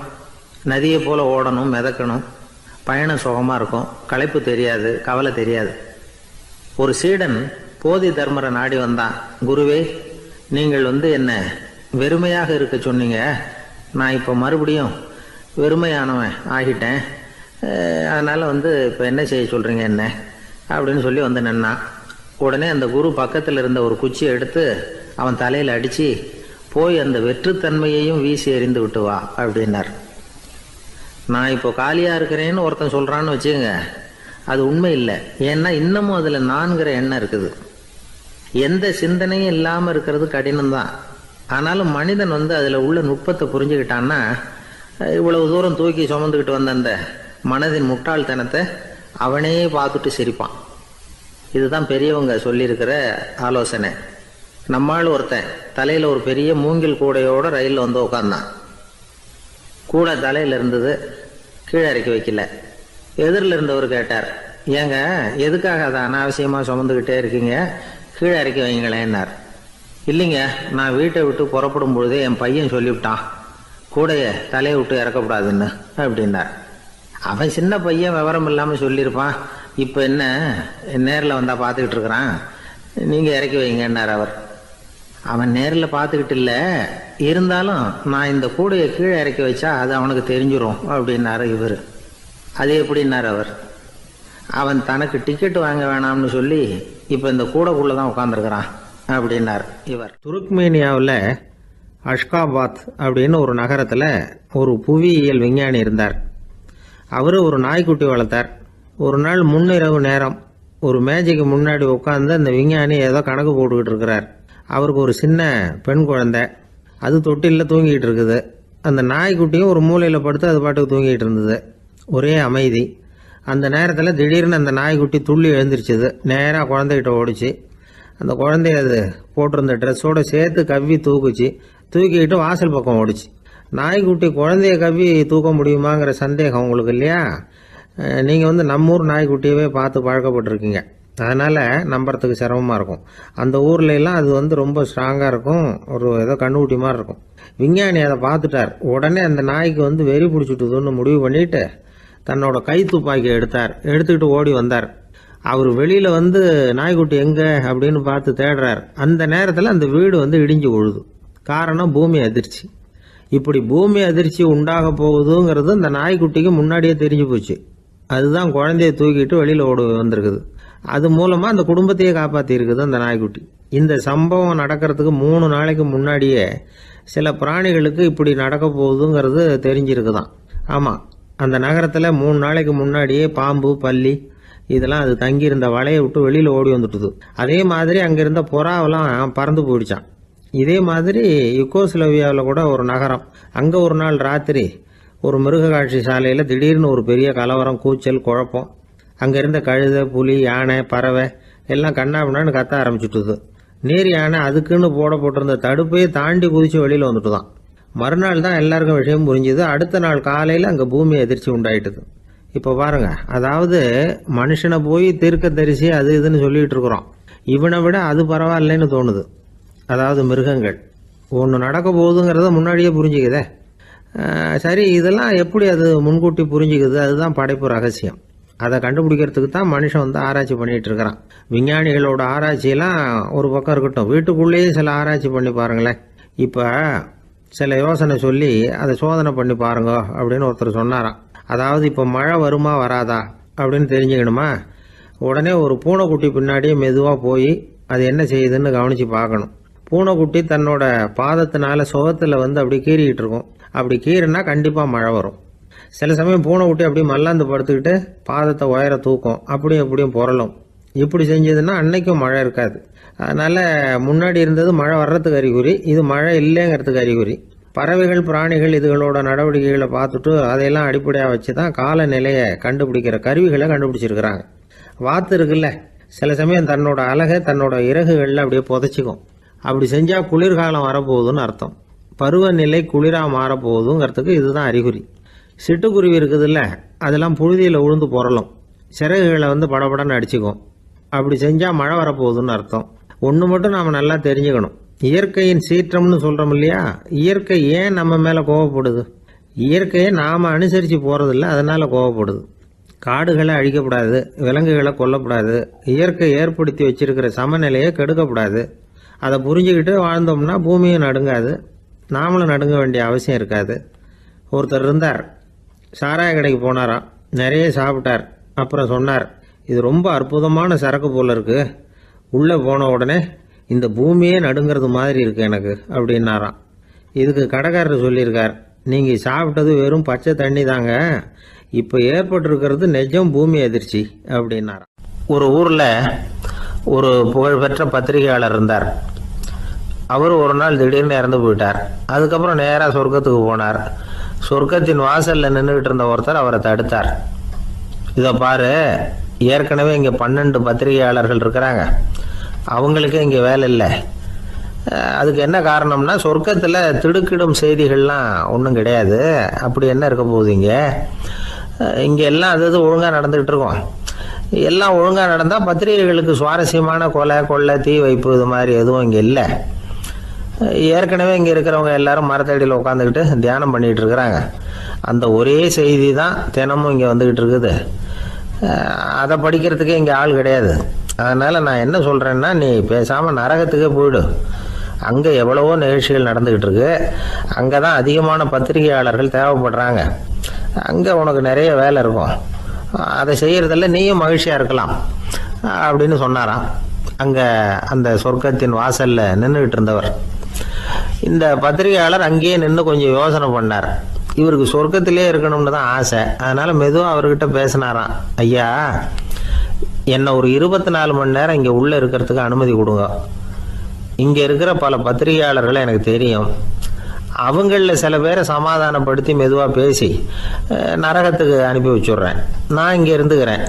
நதியை போல் ஓடணும், மிதக்கணும். பயணம் சுகமாக இருக்கும், களைப்பு தெரியாது, கவலை தெரியாது. ஒரு சீடன் போதி தர்மரை நாடி வந்தான். குருவே, நீங்கள் என்ன வெறுமையாக இருக்க சொன்னீங்க, நான் இப்போ மறுபடியும் வெறுமையானவன் ஆகிட்டேன், அதனால் இப்போ என்ன செய்ய சொல்கிறீங்க என்ன அப்படின்னு சொல்லி நின்னான். உடனே அந்த குரு பக்கத்தில் இருந்த ஒரு குச்சியை எடுத்து அவன் தலையில் அடித்து, போய் அந்த வெற்றுத்தன்மையையும் வீசி எறிந்து விட்டு வா அப்படின்னார். நான் இப்போ காலியாக இருக்கிறேன்னு ஒருத்தன் சொல்கிறான்னு வச்சுக்கோங்க, அது உண்மை இல்லை. ஏன்னா இன்னமும் அதில் நான்கிற எண்ணம் இருக்குது. எந்த சிந்தனையும் இல்லாமல் இருக்கிறது கடினம்தான். ஆனாலும் மனிதன் அதில் உள்ள நுட்பத்தை புரிஞ்சுக்கிட்டான்னா இவ்வளவு தூரம் தூக்கி சுமந்துக்கிட்டு வந்த அந்த மனதின் முட்டாள்தனத்தை அவனே பார்த்துட்டு சிரிப்பான். இதுதான் பெரியவங்க சொல்லியிருக்கிற ஆலோசனை. நம்மால் ஒருத்தன் தலையில் ஒரு பெரிய மூங்கில் கூடையோடு ரயிலில் உட்கார்ந்தான். கூடை தலையில் இருந்தது, கீழே இறக்கி வைக்கல. எதிரில் இருந்தவர் கேட்டார், ஏங்க எதுக்காக அதை அனாவசியமாக சுமந்துக்கிட்டே இருக்கீங்க, கீழே இறக்கி வைங்களேன்னார். இல்லைங்க, நான் வீட்டை விட்டு புறப்படும் பொழுதே என் பையன் சொல்லிவிட்டான், கூடையை தலையை விட்டு இறக்கக்கூடாதுன்னு அப்படின்னார். அவன் சின்ன பையன், விவரம் இல்லாமல் சொல்லியிருப்பான். இப்போ என்ன நேரில் வந்தால் பார்த்துக்கிட்டு இருக்கிறான், நீங்கள் இறக்கி வைங்கன்னார் அவர். அவன் நேரில் பார்த்துக்கிட்டு இல்லை, இருந்தாலும் நான் இந்த கூடையை கீழே இறக்கி வச்சா அது அவனுக்கு தெரிஞ்சிடும் அப்படின்னாரு இவர். அது எப்படின்னார் அவர். அவன் தனக்கு டிக்கெட் வாங்க வேணாம்னு சொல்லி இப்போ இந்த கூடைக்குள்ளே தான் உட்காந்துருக்கிறான் அப்படின்னார் இவர். துருக்மேனியாவில் அஷ்காபாத் அப்படின்னு ஒரு நகரத்தில் ஒரு புவியியல் விஞ்ஞானி இருந்தார். அவர் ஒரு நாய்க்குட்டி வளர்த்தார். ஒரு நாள் முன்னிரவு நேரம் ஒரு மேஜைக்கு முன்னாடி உட்காந்து அந்த விஞ்ஞானி ஏதோ கணக்கு போட்டுக்கிட்டு இருக்கிறார். அவருக்கு ஒரு சின்ன பெண் குழந்தை, அது தொட்டிலில் தூங்கிட்டு இருக்குது. அந்த நாய்க்குட்டியும் ஒரு மூலையில் படுத்து அது பாட்டுக்கு தூங்கிட்டு இருந்தது. ஒரே அமைதி. அந்த நேரத்தில் திடீர்னு அந்த நாய்க்குட்டி துள்ளி எழுந்திரிச்சிது. நேராக குழந்தைகிட்ட ஓடிச்சு. அந்த குழந்தைய அது போட்டிருந்த ட்ரெஸ்ஸோடு சேர்த்து கவ்வி தூக்குச்சு. தூக்கிக்கிட்டு வாசல் பக்கம் ஓடிச்சு. நாய்க்குட்டி குழந்தைய கவ்வி தூக்க முடியுமாங்கிற சந்தேகம் உங்களுக்கு இல்லையா? நீங்கள் நம்ம ஊர் நாய்க்குட்டியவே பார்த்து பழக்கப்பட்டிருக்கீங்க. அதனால் நம்புறதுக்கு சிரமமாக இருக்கும். அந்த ஊரில் எல்லாம் அது ரொம்ப ஸ்ட்ராங்காக இருக்கும். ஏதோ கண்ணுக்குட்டி மாதிரி இருக்கும். விஞ்ஞானி அதை பார்த்துட்டார். உடனே அந்த நாய்க்கு வெறி பிடிச்சிட்டுதுன்னு முடிவு பண்ணிட்டு தன்னோட கை துப்பாக்கியை எடுத்துக்கிட்டு ஓடி வந்தார். அவர் வெளியில் நாய்க்குட்டி எங்கே அப்படின்னு பார்த்து தேடுறார். அந்த நேரத்தில் அந்த வீடு இடிஞ்சு விழுது. காரணம் பூமி அதிர்ச்சி. இப்படி பூமி அதிர்ச்சி உண்டாக போகுதுங்கிறது அந்த நாய்க்குட்டிக்கு முன்னாடியே தெரிஞ்சு போச்சு. அதுதான் குழந்தைய தூக்கிட்டு வெளியில் ஓடி வந்திருக்குது. அது மூலமாக அந்த குடும்பத்தையே காப்பாற்றிருக்குது அந்த நாய்க்குட்டி. இந்த சம்பவம் நடக்கிறதுக்கு 3 நாளைக்கு முன்னாடியே சில பிராணிகளுக்கு இப்படி நடக்க போகுதுங்கிறது தெரிஞ்சிருக்குதான். ஆமாம், அந்த நகரத்தில் 3 நாளைக்கு முன்னாடியே பாம்பு, பல்லி இதெல்லாம் அது தங்கியிருந்த வலையை விட்டு வெளியில் ஓடி வந்துட்டுது. அதே மாதிரி அங்கே இருந்த புறாவெல்லாம் பறந்து போயிடுச்சான். இதே மாதிரி யுகோஸ்லோவியாவில் கூட ஒரு நகரம். அங்கே ஒரு நாள் ராத்திரி ஒரு மிருக காட்சி சாலையில் திடீர்னு ஒரு பெரிய கலவரம், கூச்சல், குழப்பம். அங்கே இருந்த கழுதை, புலி, யானை, பறவை எல்லாம் கண்ணாபின்னான்னு கத்த ஆரம்பிச்சுட்டுது. நீர் யானை அதுக்குன்னு போட்டிருந்த தடுப்பையே தாண்டி குதிச்சு வெளியில் வந்துட்டு தான். மறுநாள் தான் எல்லாருக்கும் விஷயம் புரிஞ்சுது. அடுத்த நாள் காலையில் அங்கே பூமி அதிர்ச்சி உண்டாயிட்டுது. இப்போ பாருங்க, அதாவது மனுஷனை போய் தீர்க்க தரிசி அது இதுன்னு சொல்லிட்டு இருக்கிறோம். இவனை விட அது பரவாயில்லைன்னு தோணுது. அதாவது மிருகங்கள் ஒன்று நடக்க போகுதுங்கிறத முன்னாடியே புரிஞ்சுக்குதே. சரி, இதெல்லாம் எப்படி அது முன்கூட்டி புரிஞ்சுக்குது? அதுதான் படைப்பு ரகசியம். அதை கண்டுபிடிக்கிறதுக்கு தான் மனுஷன் ஆராய்ச்சி பண்ணிகிட்டு இருக்கிறான். விஞ்ஞானிகளோட ஆராய்ச்சியெல்லாம் ஒரு பக்கம் இருக்கட்டும், வீட்டுக்குள்ளேயே சில ஆராய்ச்சி பண்ணி பாருங்களேன். இப்போ சில யோசனை சொல்லி அதை சோதனை பண்ணி பாருங்க அப்படின்னு ஒருத்தர் சொன்னாராம். அதாவது இப்போ மழை வருமா வராதா அப்படின்னு தெரிஞ்சுக்கணுமா, உடனே ஒரு பூனைக்குட்டி பின்னாடியே மெதுவாக போய் அது என்ன செய்யுதுன்னு கவனித்து பார்க்கணும். பூனைக்குட்டி தன்னோட பாதத்தினால சுகத்தில் அப்படி கீறிக்கிட்டு இருக்கும். அப்படி கீறினா கண்டிப்பாக மழை வரும். சில சமயம் பூனைக்குட்டி அப்படி மல்லாந்து படுத்துக்கிட்டு பாதத்தை உயர தூக்கும், அப்படியும் புரளும். இப்படி செஞ்சதுன்னா அன்னைக்கும் மழை இருக்காது. அதனால் முன்னாடி இருந்தது மழை வர்றதுக்கு அறிகுறி, இது மழை இல்லைங்கிறதுக்கு அறிகுறி. பறவைகள், பிராணிகள் இதுகளோட நடவடிக்கைகளை பார்த்துட்டு அதையெல்லாம் அடிப்படையாக வச்சு தான் காலநிலையை கண்டுபிடிக்கிற கருவிகளை கண்டுபிடிச்சிருக்கிறாங்க. வாத்து இருக்குல்ல, சில சமயம் தன்னோட அழகை தன்னோட இறகுகளில் அப்படியே புதைச்சிக்கும். அப்படி செஞ்சால் குளிர்காலம் வரப்போகுதுன்னு அர்த்தம். பருவநிலை குளிராக மாறப்போகுதுங்கிறதுக்கு இதுதான் அறிகுறி. சிட்டுக்குருவி இருக்குதுல்ல, அதெல்லாம் புழுதியில் உழுந்து புரளும். சிறகுகளை படபடன்னு அடிச்சுக்கும். அப்படி செஞ்சால் மழை வரப்போகுதுன்னு அர்த்தம். ஒன்று மட்டும் நாம் நல்லா தெரிஞ்சுக்கணும். இயற்கையின் சீற்றம்னு சொல்கிறோம் இல்லையா, இயற்கை ஏன் நம்ம மேலே கோவப்படுது? இயற்கையை நாம் அனுசரித்து போகிறதில்ல, அதனால் கோவப்படுது. காடுகளை அழிக்கப்படாது, விலங்குகளை கொல்லக்கூடாது, இயற்கை ஏற்படுத்தி வச்சிருக்கிற சமநிலையை கெடுக்கக்கூடாது. அதை புரிஞ்சுக்கிட்டு வாழ்ந்தோம்னா பூமியும் நடுங்காது, நாமளும் நடுங்க வேண்டிய அவசியம் இருக்காது. ஒருத்தர் இருந்தார், சாராய கடைக்கு போனாராம், நிறைய சாப்பிட்டார். அப்புறம் சொன்னார், இது ரொம்ப அற்புதமான சரக்கு போல் இருக்குது. உள்ளே போன உடனே இந்த பூமியே நடுங்கிறது மாதிரி இருக்குது எனக்கு அப்படின்னாராம். இதுக்கு கடைக்காரர் சொல்லியிருக்கார், நீங்கள் சாப்பிட்டது வெறும் பச்சை தண்ணி தாங்க, இப்போ ஏற்பட்டிருக்கிறது நிஜம் பூமி அதிர்ச்சி அப்படின்னாராம். ஒரு ஊரில் ஒரு புகழ்பெற்ற பத்திரிகையாளர் இருந்தார். அவர் ஒரு நாள் திடீர்னு இறந்து போயிட்டார். அதுக்கப்புறம் நேராக சொர்க்கத்துக்கு போனார். சொர்க்கத்தின் வாசலில் நின்றுக்கிட்டு இருந்த ஒருத்தர் அவரை தடுத்தார். இதை பாரு, ஏற்கனவே இங்கே 12 பத்திரிகையாளர்கள் இருக்கிறாங்க, அவங்களுக்கே இங்கே வேலை இல்லை. அதுக்கு என்ன காரணம்னா, சொர்க்கத்தில் திடுக்கிடும் செய்திகள்லாம் ஒன்றும் கிடையாது. அப்படி என்ன இருக்க போகுது இங்கே எல்லாம் அது ஒழுங்காக நடந்துக்கிட்டு இருக்கோம். எல்லாம் ஒழுங்காக நடந்தால் பத்திரிகைகளுக்கு சுவாரஸ்யமான கொலை, கொள்ளை, தீ வைப்பு இது மாதிரி எதுவும் இங்கே இல்லை. ஏற்கனவே இங்கே இருக்கிறவங்க எல்லாரும் மரத்தடியில் உட்காந்துக்கிட்டு தியானம் பண்ணிகிட்டு இருக்கிறாங்க. அந்த ஒரே செய்தி தான் தினமும் இங்கே வந்துக்கிட்டு இருக்குது. அதை படிக்கிறதுக்கே இங்கே ஆள் கிடையாது. அதனால் நான் என்ன சொல்கிறேன்னா, நீ பேசாமல் நரகத்துக்கே போயிடு. அங்கே எவ்வளவோ நிகழ்ச்சிகள் நடந்துக்கிட்டு இருக்கு. அங்கே தான் அதிகமான பத்திரிகையாளர்கள் தேவைப்படுறாங்க. அங்கே உனக்கு நிறைய வேலை இருக்கும், அதை செய்கிறதில்ல நீயும் மகிழ்ச்சியாக இருக்கலாம் அப்படின்னு சொன்னாராம். அங்கே அந்த சொர்க்கத்தின் வாசலில் நின்றுக்கிட்டு இருந்தவர். இந்த பத்திரிகையாளர் அங்கேயே நின்று கொஞ்சம் யோசனை பண்ணார். இவருக்கு சொர்க்கத்திலே இருக்கணும்னு தான் ஆசை. அதனால் மெதுவாக அவர்கிட்ட பேசினாராம், ஐயா, என்னை ஒரு 24 மணி நேரம் இங்கே உள்ளே இருக்கிறதுக்கு அனுமதி கொடுங்க. இங்கே இருக்கிற பல பத்திரிகையாளர்களை எனக்கு தெரியும். அவங்களில் சில பேரை சமாதானப்படுத்தி மெதுவாக பேசி நரகத்துக்கு அனுப்பி வச்சுட்றேன். நான் இங்கே இருந்துக்கிறேன்.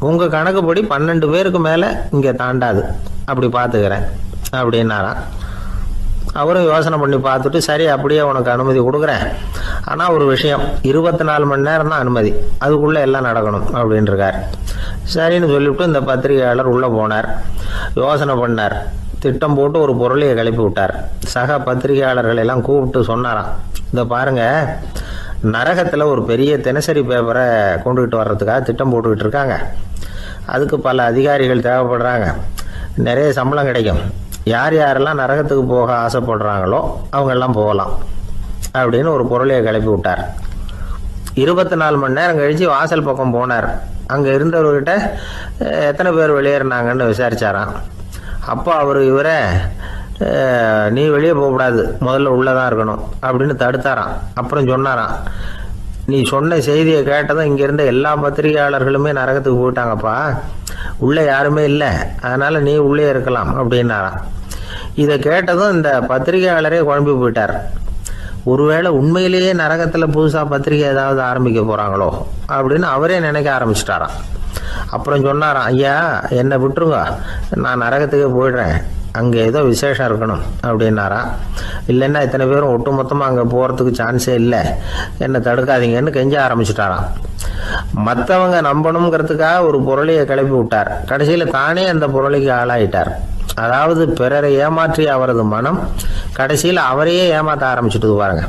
உங்கள் கணக்குப்படி 12 பேருக்கு மேலே இங்கே தாண்டாது, அப்படி பார்த்துக்கிறேன் அப்படின்னாராம். அவரும் யோசனை பண்ணி பார்த்துட்டு, சரி அப்படியே உனக்கு அனுமதி கொடுக்குறேன், ஆனால் ஒரு விஷயம், 24 மணி நேரம் தான் அனுமதி, அதுக்குள்ளே எல்லாம் நடக்கணும் அப்படின்ட்டுருக்கார். சரின்னு சொல்லிவிட்டு இந்த பத்திரிகையாளர் உள்ளே போனார். யோசனை பண்ணார், திட்டம் போட்டு ஒரு பொருளையை கிளப்பி விட்டார். சக பத்திரிகையாளர்கள் எல்லாம் கூப்பிட்டு சொன்னாராம், இந்த பாருங்க, நரகத்தில் ஒரு பெரிய தினசரி பேப்பரை கொண்டுகிட்டு வர்றதுக்காக திட்டம் போட்டுக்கிட்டு இருக்காங்க. அதுக்கு பல அதிகாரிகள் தேவைப்படுறாங்க, நிறைய சம்பளம் கிடைக்கும். யார் யாரெல்லாம் நரகத்துக்கு போக ஆசைப்படுறாங்களோ அவங்கெல்லாம் போகலாம் அப்படின்னு ஒரு பொருளையை கிளப்பி விட்டார். 24 மணி நேரம் கழித்து வாசல் பக்கம் போனார். அங்கே இருந்தவர்கிட்ட எத்தனை பேர் வெளியேறினாங்கன்னு விசாரிச்சாராம். அப்போ அவர் இவரை, நீ வெளியே போகக்கூடாது, முதல்ல உள்ளே தான் இருக்கணும் அப்படின்னு தடுத்தாராம். அப்புறம் சொன்னாராம், நீ சொன்ன செய்தியை கேட்டதும் இங்கே இருந்த எல்லா பத்திரிகையாளர்களுமே நரகத்துக்கு போயிட்டாங்கப்பா, உள்ளே யாருமே இல்லை, அதனால் நீ உள்ளே இருக்கலாம் அப்படின்னாராம். இதை கேட்டதும் இந்த பத்திரிகையாளரே குழம்பி போயிட்டார். ஒருவேளை உண்மையிலேயே நரகத்தில் புதுசாக பத்திரிகை ஏதாவது ஆரம்பிக்க போகிறாங்களோ அப்படின்னு அவரே நினைக்க ஆரம்பிச்சிட்டாராம். அப்புறம் சொன்னாராம், ஐயா என்னை விட்டுருங்க, நான் நரகத்துக்கே போயிடுறேன், அங்கே ஏதோ விசேஷம் இருக்கணும் அப்படின்னாராம். இல்லைன்னா இத்தனை பேரும் ஒட்டு மொத்தமாக அங்கே போகிறதுக்கு சான்ஸே இல்லை, என்னை தடுக்காதீங்கன்னு கெஞ்ச ஆரம்பிச்சிட்டாராம். மற்றவங்க நம்பணுங்கிறதுக்காக ஒரு பொருளையை கிளப்பி விட்டார். கடைசியில் தானே அந்த பொருளைக்கு ஆளாயிட்டார். அதாவது பிறரை ஏமாற்றிய அவரது மனம் கடைசியில் அவரையே ஏமாற்ற ஆரம்பிச்சுட்டு பாருங்க.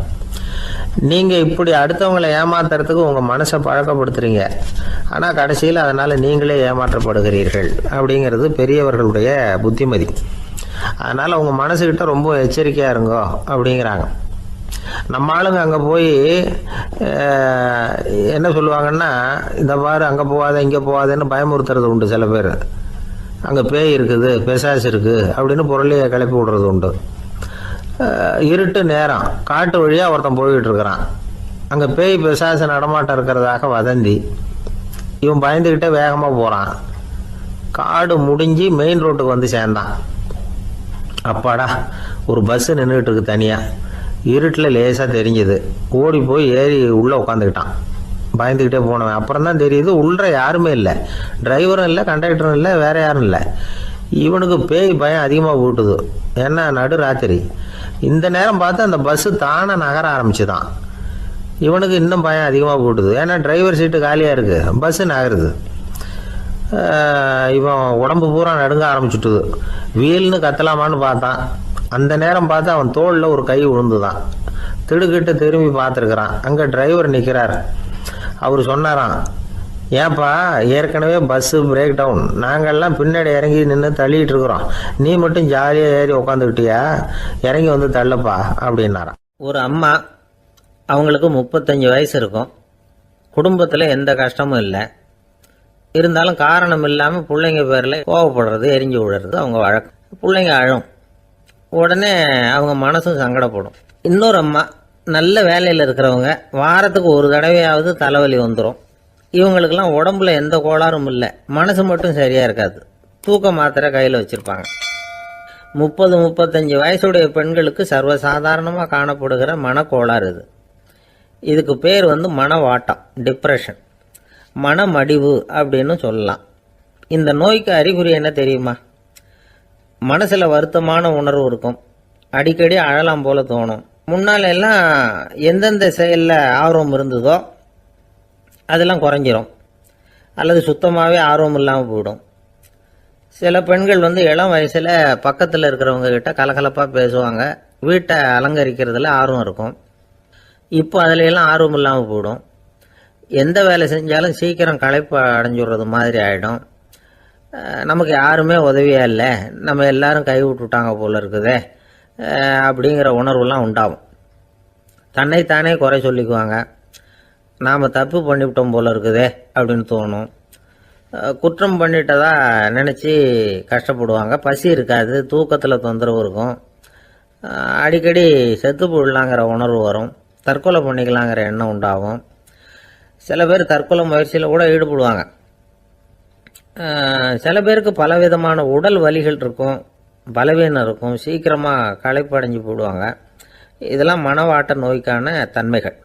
நீங்கள் இப்படி அடுத்தவங்களை ஏமாத்துறதுக்கு உங்கள் மனசை பழக்கப்படுத்துறீங்க, ஆனால் கடைசியில் அதனால் நீங்களே ஏமாற்றப்படுகிறீர்கள் அப்படிங்கிறது பெரியவர்களுடைய புத்திமதி. அதனால் உங்கள் மனசுக்கிட்ட ரொம்ப எச்சரிக்கையாக இருங்கோ அப்படிங்கிறாங்க. நம்ம ஆளுங்க அங்கே போய் என்ன சொல்லுவாங்கன்னா, இந்த பாரு அங்கே போகாத இங்கே போகாதேன்னு பயமுறுத்துறது உண்டு. சில பேர் அங்கே பேய் இருக்குது, பிசாசு இருக்குது அப்படின்னு பொருளையை கிளப்பி விடுறது உண்டு. இருட்டு நேரம், காட்டு வழியாக ஒருத்தன் போய்கிட்டு இருக்கிறான். அங்கே பேய் பிசாசு நடமாட்டம் இருக்கிறதாக வதந்தி. இவன் பயந்துக்கிட்டே வேகமாக போகிறான். காடு முடிஞ்சு மெயின் ரோட்டுக்கு வந்து சேர்ந்தான். அப்பாடா, ஒரு பஸ்ஸு நின்றுட்டு இருக்கு தனியாக, இருட்டில் லேசாக தெரிஞ்சுது. ஓடி போய் ஏறி உள்ளே உட்காந்துக்கிட்டான். பயந்துக்கிட்டே போனவன் அப்புறம் தான் தெரியுது உள்ள யாருமே இல்லை, டிரைவரும் இல்லை, கண்டக்டரும் இல்லை, வேற யாரும் இல்லை. இவனுக்கு பேய் பயம் அதிகமாக போட்டுது. ஏன்னா நடு ராத்திரி. இந்த நேரம் பார்த்து அந்த பஸ்ஸு தானே நகர ஆரம்பிச்சுதான். இவனுக்கு இன்னும் பயம் அதிகமாக போட்டுது. ஏன்னா டிரைவர் சீட்டு காலியாக இருக்குது, பஸ்ஸு நகருது. இவன் உடம்பு பூரா நடுங்க ஆரம்பிச்சுட்டுது. வீல்னு கத்தலாமான்னு பார்த்தான். அந்த நேரம் பார்த்து அவன் தோளில் ஒரு கை விழுந்துதான். திடுக்கிட்டு திரும்பி பார்த்துருக்குறான். அங்கே டிரைவர் நிற்கிறார். அவர் சொன்னாராம், ஏன்பா ஏற்கனவே பஸ்ஸு பிரேக் டவுன், நாங்கள்லாம் பின்னாடி இறங்கி நின்று தள்ளிட்டு இருக்கிறோம், நீ மட்டும் ஜாலியாக ஏறி உக்காந்துக்கிட்டியா, இறங்கி வந்து தள்ளுப்பா அப்படின்னாராம். ஒரு அம்மா, அவங்களுக்கு 35 வயசு இருக்கும். குடும்பத்தில் எந்த கஷ்டமும் இல்லை. இருந்தாலும் காரணம் இல்லாமல் பிள்ளைங்க பேரில் கோவப்படுறது, எரிஞ்சு விடுறது அவங்க வழக்கம். பிள்ளைங்க அழும். உடனே அவங்க மனசும் சங்கடப்படும். இன்னொரு அம்மா, நல்ல வேலையில் இருக்கிறவங்க, வாரத்துக்கு ஒரு தடவையாவது தலைவலி வந்துடும். இவங்களுக்கெல்லாம் உடம்புல எந்த கோளாறும் இல்லை, மனசு மட்டும் சரியாக இருக்காது. தூக்க மாத்திரை கையில் வச்சுருப்பாங்க. 30-35 வயசுடைய பெண்களுக்கு சர்வசாதாரணமாக காணப்படுகிற மனக்கோளாறு இது. இதுக்கு பேர் மனவாட்டம், டிப்ரெஷன், மனமடிவு அப்படின்னு சொல்லலாம். இந்த நோய்க்கு அறிகுறி என்ன தெரியுமா? மனசில் வருத்தமான உணர்வு இருக்கும், அடிக்கடி அழலாம் போல தோணும். முன்னால எல்லாம் எந்தெந்த செயலில் ஆர்வம் இருந்ததோ அதெல்லாம் குறைஞ்சிரும், அல்லது சுத்தமாகவே ஆர்வம் இல்லாமல் போயிடும். சில பெண்கள் இளம் வயசில் பக்கத்தில் இருக்கிறவங்க கிட்ட கலகலப்பாக பேசுவாங்க, வீட்டை அலங்கரிக்கிறதுல ஆர்வம் இருக்கும். இப்போ அதுலையெல்லாம் ஆர்வம் இல்லாமல் போயிடும். எந்த வேலை செஞ்சாலும் சீக்கிரம் களைப்பு அடைஞ்சுடுறது மாதிரி ஆகிடும். நமக்கு யாருமே உதவியாக இல்லை, நம்ம எல்லாரும் கை விட்டுட்டாங்க போல இருக்குதே அப்படிங்கிற உணர்வுலாம் உண்டாகும். தன்னைத்தானே குறை சொல்லிக்குவாங்க. நாம் தப்பு பண்ணிவிட்டோம் போல இருக்குதே அப்படின்னு தோணும். குற்றம் பண்ணிட்டதா நினச்சி கஷ்டப்படுவாங்க. பசி இருக்காது, தூக்கத்தில் தொந்தரவு இருக்கும். அடிக்கடி செத்து போடலாங்கிற உணர்வு வரும். தற்கொலை பண்ணிக்கலாங்கிற எண்ணம் உண்டாகும். சில பேர் தற்கொலை முயற்சியில் கூட ஈடுபடுவாங்க. சில பேருக்கு பலவிதமான உடல் வலிகள் இருக்கும், பலவீனம் இருக்கும், சீக்கிரமாக களைப்படைஞ்சு போடுவாங்க. இதெல்லாம் மனவாட்ட நோய்க்கான தன்மைகள்.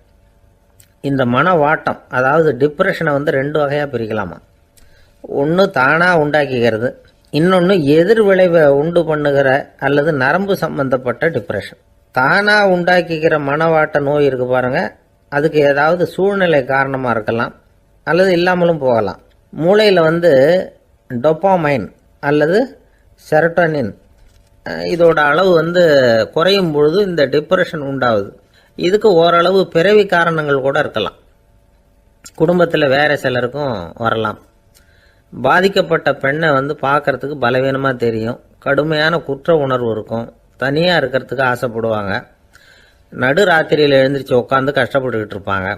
இந்த மனவாட்டம் அதாவது டிப்ரெஷனை வந்து 2 வகையாக பிரிக்கலாமா. ஒன்று தானாக உண்டாக்கிக்கிறது, இன்னொன்று எதிர் விளைவை உண்டு பண்ணுகிற அல்லது நரம்பு சம்பந்தப்பட்ட டிப்ரெஷன். தானாக உண்டாக்கிக்கிற மனவாட்ட நோய் இருக்குது பாருங்கள், அதுக்கு ஏதாவது சூழ்நிலை காரணமாக இருக்கலாம் அல்லது இல்லாமலும் போகலாம். மூளையில் வந்து டொப்பாமைன் அல்லது செரட்டோனின் இதோட அளவு வந்து குறையும் பொழுது இந்த டிப்ரெஷன் உண்டாகுது. இதுக்கு ஓரளவு பிறவி காரணங்கள் கூட இருக்கலாம், குடும்பத்தில் வேறு சிலருக்கும் வரலாம். பாதிக்கப்பட்ட பெண்ணை வந்து பார்க்கறதுக்கு பலவீனமாக தெரியும், கடுமையான குற்ற உணர்வு இருக்கும், தனியாக இருக்கிறதுக்கு ஆசைப்படுவாங்க, நடு ராத்திரியில் எழுந்திரிச்சு உட்காந்து கஷ்டப்பட்டுக்கிட்டு இருப்பாங்க,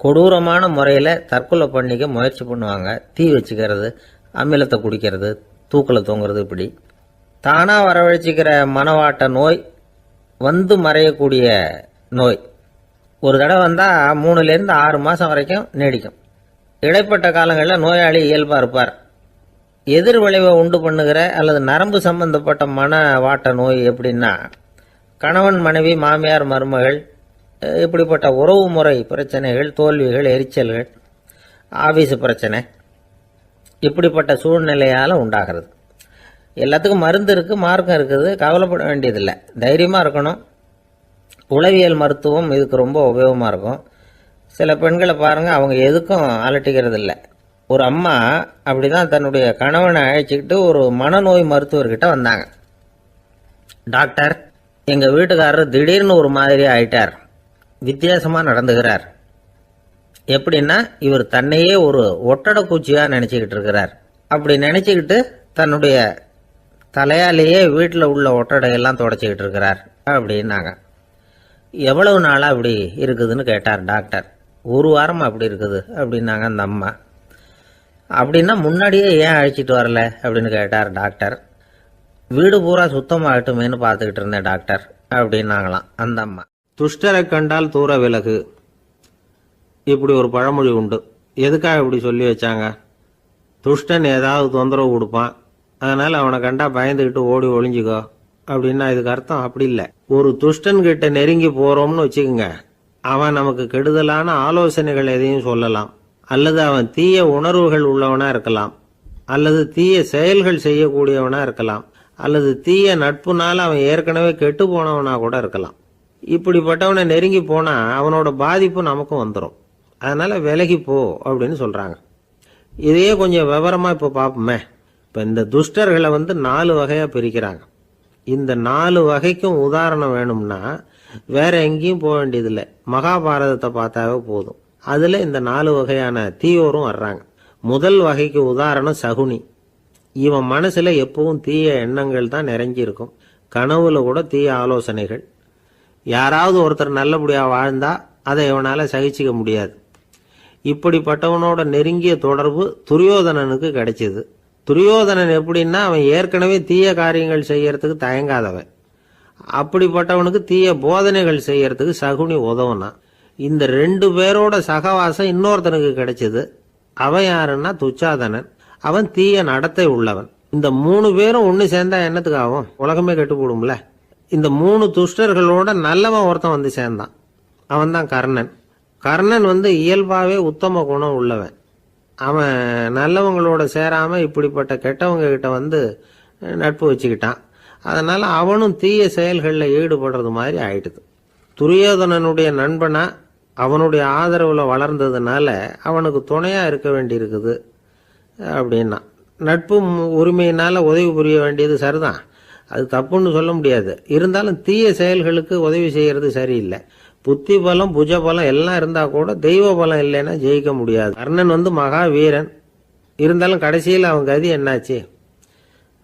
கொடூரமான முறையில் தற்கொலை பண்ணிக்க முயற்சி பண்ணுவாங்க, தீ வச்சுக்கிறது, அமிலத்தை குடிக்கிறது, தூக்கில் தொங்குறது. இப்படி தானாக வரவழைச்சிக்கிற மனவாட்ட நோய் வந்து மறையக்கூடிய நோய். ஒரு தடவை வந்தால் 3லேருந்து 6 மாதம் வரைக்கும் நீடிக்கும். இடைப்பட்ட காலங்களில் நோயாளி இயல்பாக இருப்பார். எதிர் விளைவை உண்டு பண்ணுகிற அல்லது நரம்பு சம்பந்தப்பட்ட மனவாட்ட நோய் எப்படின்னா, கணவன் மனைவி மாமியார் மருமகள் இப்படிப்பட்ட உறவு முறை பிரச்சனைகள், தோல்விகள், எரிச்சல்கள், ஆஃபீஸு பிரச்சனை, இப்படிப்பட்ட சூழ்நிலையால் உண்டாகிறது. எல்லாத்துக்கும் மருந்து இருக்குது, மார்க்கம் இருக்குது, கவலைப்பட வேண்டியதில்லை, தைரியமாக இருக்கணும். உளவியல் மருத்துவம் இதுக்கு ரொம்ப உபயோகமாக இருக்கும். சில பெண்களை பாருங்கள், அவங்க எதுக்கும் அலட்டிக்கிறது இல்லை. ஒரு அம்மா அப்படி தான் தன்னுடைய கணவனை அழைச்சிக்கிட்டு ஒரு மனநோய் மருத்துவர்கிட்ட வந்தாங்க. டாக்டர், எங்கள் வீட்டுக்காரர் திடீர்னு ஒரு மாதிரி ஆயிட்டார், வித்தியாசமாக நடந்துகிறார். எப்படின்னா, இவர் தன்னையே ஒரு ஒட்டடை பூச்சியாக நினச்சிக்கிட்டு இருக்கிறார். அப்படி நினச்சிக்கிட்டு தன்னுடைய தலையாலேயே வீட்டில் உள்ள ஒட்டடையெல்லாம் தொடச்சிக்கிட்டு இருக்கிறார் அப்படின்னாங்க. எவ்வளவு நாளாக அப்படி இருக்குதுன்னு கேட்டார் டாக்டர். 1 வாரமாக அப்படி இருக்குது அப்படின்னாங்க அந்த அம்மா. அப்படின்னா முன்னாடியே ஏன் அழைச்சிட்டு வரல அப்படின்னு கேட்டார் டாக்டர். வீடு பூரா சுத்தமாகட்டுமேனு பார்த்துக்கிட்டு இருந்தேன் டாக்டர் அப்படின்னாங்களாம் அந்த அம்மா. துஷ்டரை கண்டால் தூர விலகு, இப்படி ஒரு பழமொழி உண்டு. எதுக்காக இப்படி சொல்லி வச்சாங்க? துஷ்டன் ஏதாவது தொந்தரவு கொடுப்பான், அதனால் அவனை கண்டா பயந்துக்கிட்டு ஓடி ஒளிஞ்சிக்கோ அப்படின்னா இதுக்கு அர்த்தம் அப்படி இல்லை. ஒரு துஷ்டன்கிட்ட நெருங்கி போகிறோம்னு வச்சுக்கோங்க, அவன் நமக்கு கெடுதலான ஆலோசனைகள் எதையும் சொல்லலாம், அல்லது அவன் தீய உணர்வுகள் உள்ளவனா இருக்கலாம், அல்லது தீய செயல்கள் செய்யக்கூடியவனா இருக்கலாம், அல்லது தீய நட்புனால அவன் ஏற்கனவே கெட்டு போனவனா கூட இருக்கலாம். இப்படிப்பட்டவனை நெருங்கி போனால் அவனோட பாதிப்பு நமக்கும் வந்துடும். அதனால் விலகி போ அப்படின்னு சொல்கிறாங்க. இதையே கொஞ்சம் விவரமாக இப்போ பார்ப்போமே. இப்போ இந்த துஷ்டர்களை வந்து 4 வகையாக பிரிக்கிறாங்க. இந்த 4 வகைக்கும் உதாரணம் வேணும்னா வேற எங்கேயும் போக வேண்டியதில்லை, மகாபாரதத்தை பார்த்தாவே போதும். அதில் இந்த 4 வகையான தீயோரும் வர்றாங்க. முதல் வகைக்கு உதாரணம் சகுனி. இவன் மனசில் எப்பவும் தீய எண்ணங்கள் தான் நிறைஞ்சி இருக்கும், கனவுல கூட தீய ஆலோசனைகள். யாராவது ஒருத்தர் நல்லபடியாக வாழ்ந்தா அதை இவனால் சகிச்சிக்க முடியாது. இப்படிப்பட்டவனோட நெருங்கிய தொடர்பு துரியோதனனுக்கு கிடைச்சிது. துரியோதனன் எப்படின்னா, அவன் ஏற்கனவே தீய காரியங்கள் செய்யறதுக்கு தயங்காதவன். அப்படிப்பட்டவனுக்கு தீய போதனைகள் செய்யறதுக்கு சகுனி உதவுனான். இந்த 2 பேரோட சகவாசம் இன்னொருத்தனுக்கு கிடைச்சது. அவன் யாருன்னா துச்சாதனன். அவன் தீய நடத்தை உள்ளவன். இந்த 3 பேரும் ஒன்று சேர்ந்தா என்னத்துக்கு ஆகும்? உலகமே கெட்டு போடும்ல. இந்த 3 துஷ்டர்களோட நல்லவன் ஒருத்தன் வந்து சேர்ந்தான், அவன் தான் கர்ணன். கர்ணன் வந்து இயல்பாகவே உத்தம குணம் உள்ளவன். அவன் நல்லவங்களோட சேராம இப்படிப்பட்ட கெட்டவங்க கிட்ட வந்து நட்பு வச்சுக்கிட்டான். அதனால அவனும் தீய செயல்களில் ஈடுபடுறது மாதிரி ஆயிடுது. துரியோதனனுடைய நண்பனா அவனுடைய ஆதரவுல வளர்ந்ததுனால அவனுக்கு துணையா இருக்க வேண்டி இருக்குது அப்படின்னா. நட்பு உரிமையினால உதவி புரிய வேண்டியது சரிதான், அது தப்புன்னு சொல்ல முடியாது. இருந்தாலும் தீய செயல்களுக்கு உதவி செய்யறது சரியில்லை. புத்தி பலம் புஜ பலம் எல்லாம் இருந்தா கூட தெய்வ பலம் இல்லைன்னா ஜெயிக்க முடியாது. கர்ணன் வந்து மகா வீரன், இருந்தாலும் கடைசியில் அவன் கதி என்னாச்சு?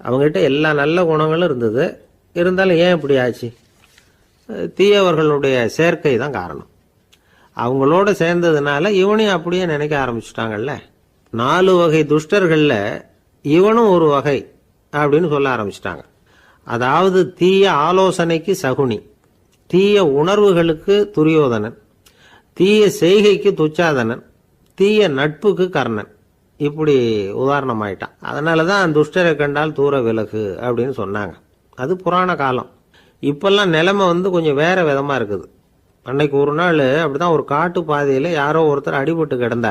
அவங்ககிட்ட எல்லா நல்ல குணங்களும் இருந்தது, இருந்தாலும் ஏன் இப்படி ஆச்சு? தீயவர்களுடைய சேர்க்கை தான் காரணம். அவங்களோட சேர்ந்ததுனால இவனையும் அப்படியே நினைக்க ஆரம்பிச்சுட்டாங்கல்ல. 4 வகை துஷ்டர்கள்ல இவனும் ஒரு வகை அப்படின்னு சொல்ல ஆரம்பிச்சிட்டாங்க. அதாவது தீய ஆலோசனைக்கு சகுனி, தீய உணர்வுகளுக்கு துரியோதனன், தீய செய்கைக்கு துச்சாதனன், தீய நட்புக்கு கர்ணன். இப்படி உதாரணமாயிட்டான். அதனாலதான் துஷ்டரை கண்டால் தூர விலகு அப்படின்னு சொன்னாங்க. அது புராண காலம். இப்பெல்லாம் நிலைமை கொஞ்சம் வேற விதமாக இருக்குது. அன்னைக்கு ஒரு நாள் அப்படிதான் ஒரு காட்டு பாதையில் யாரோ ஒருத்தர் அடிபட்டு கிடந்தார்.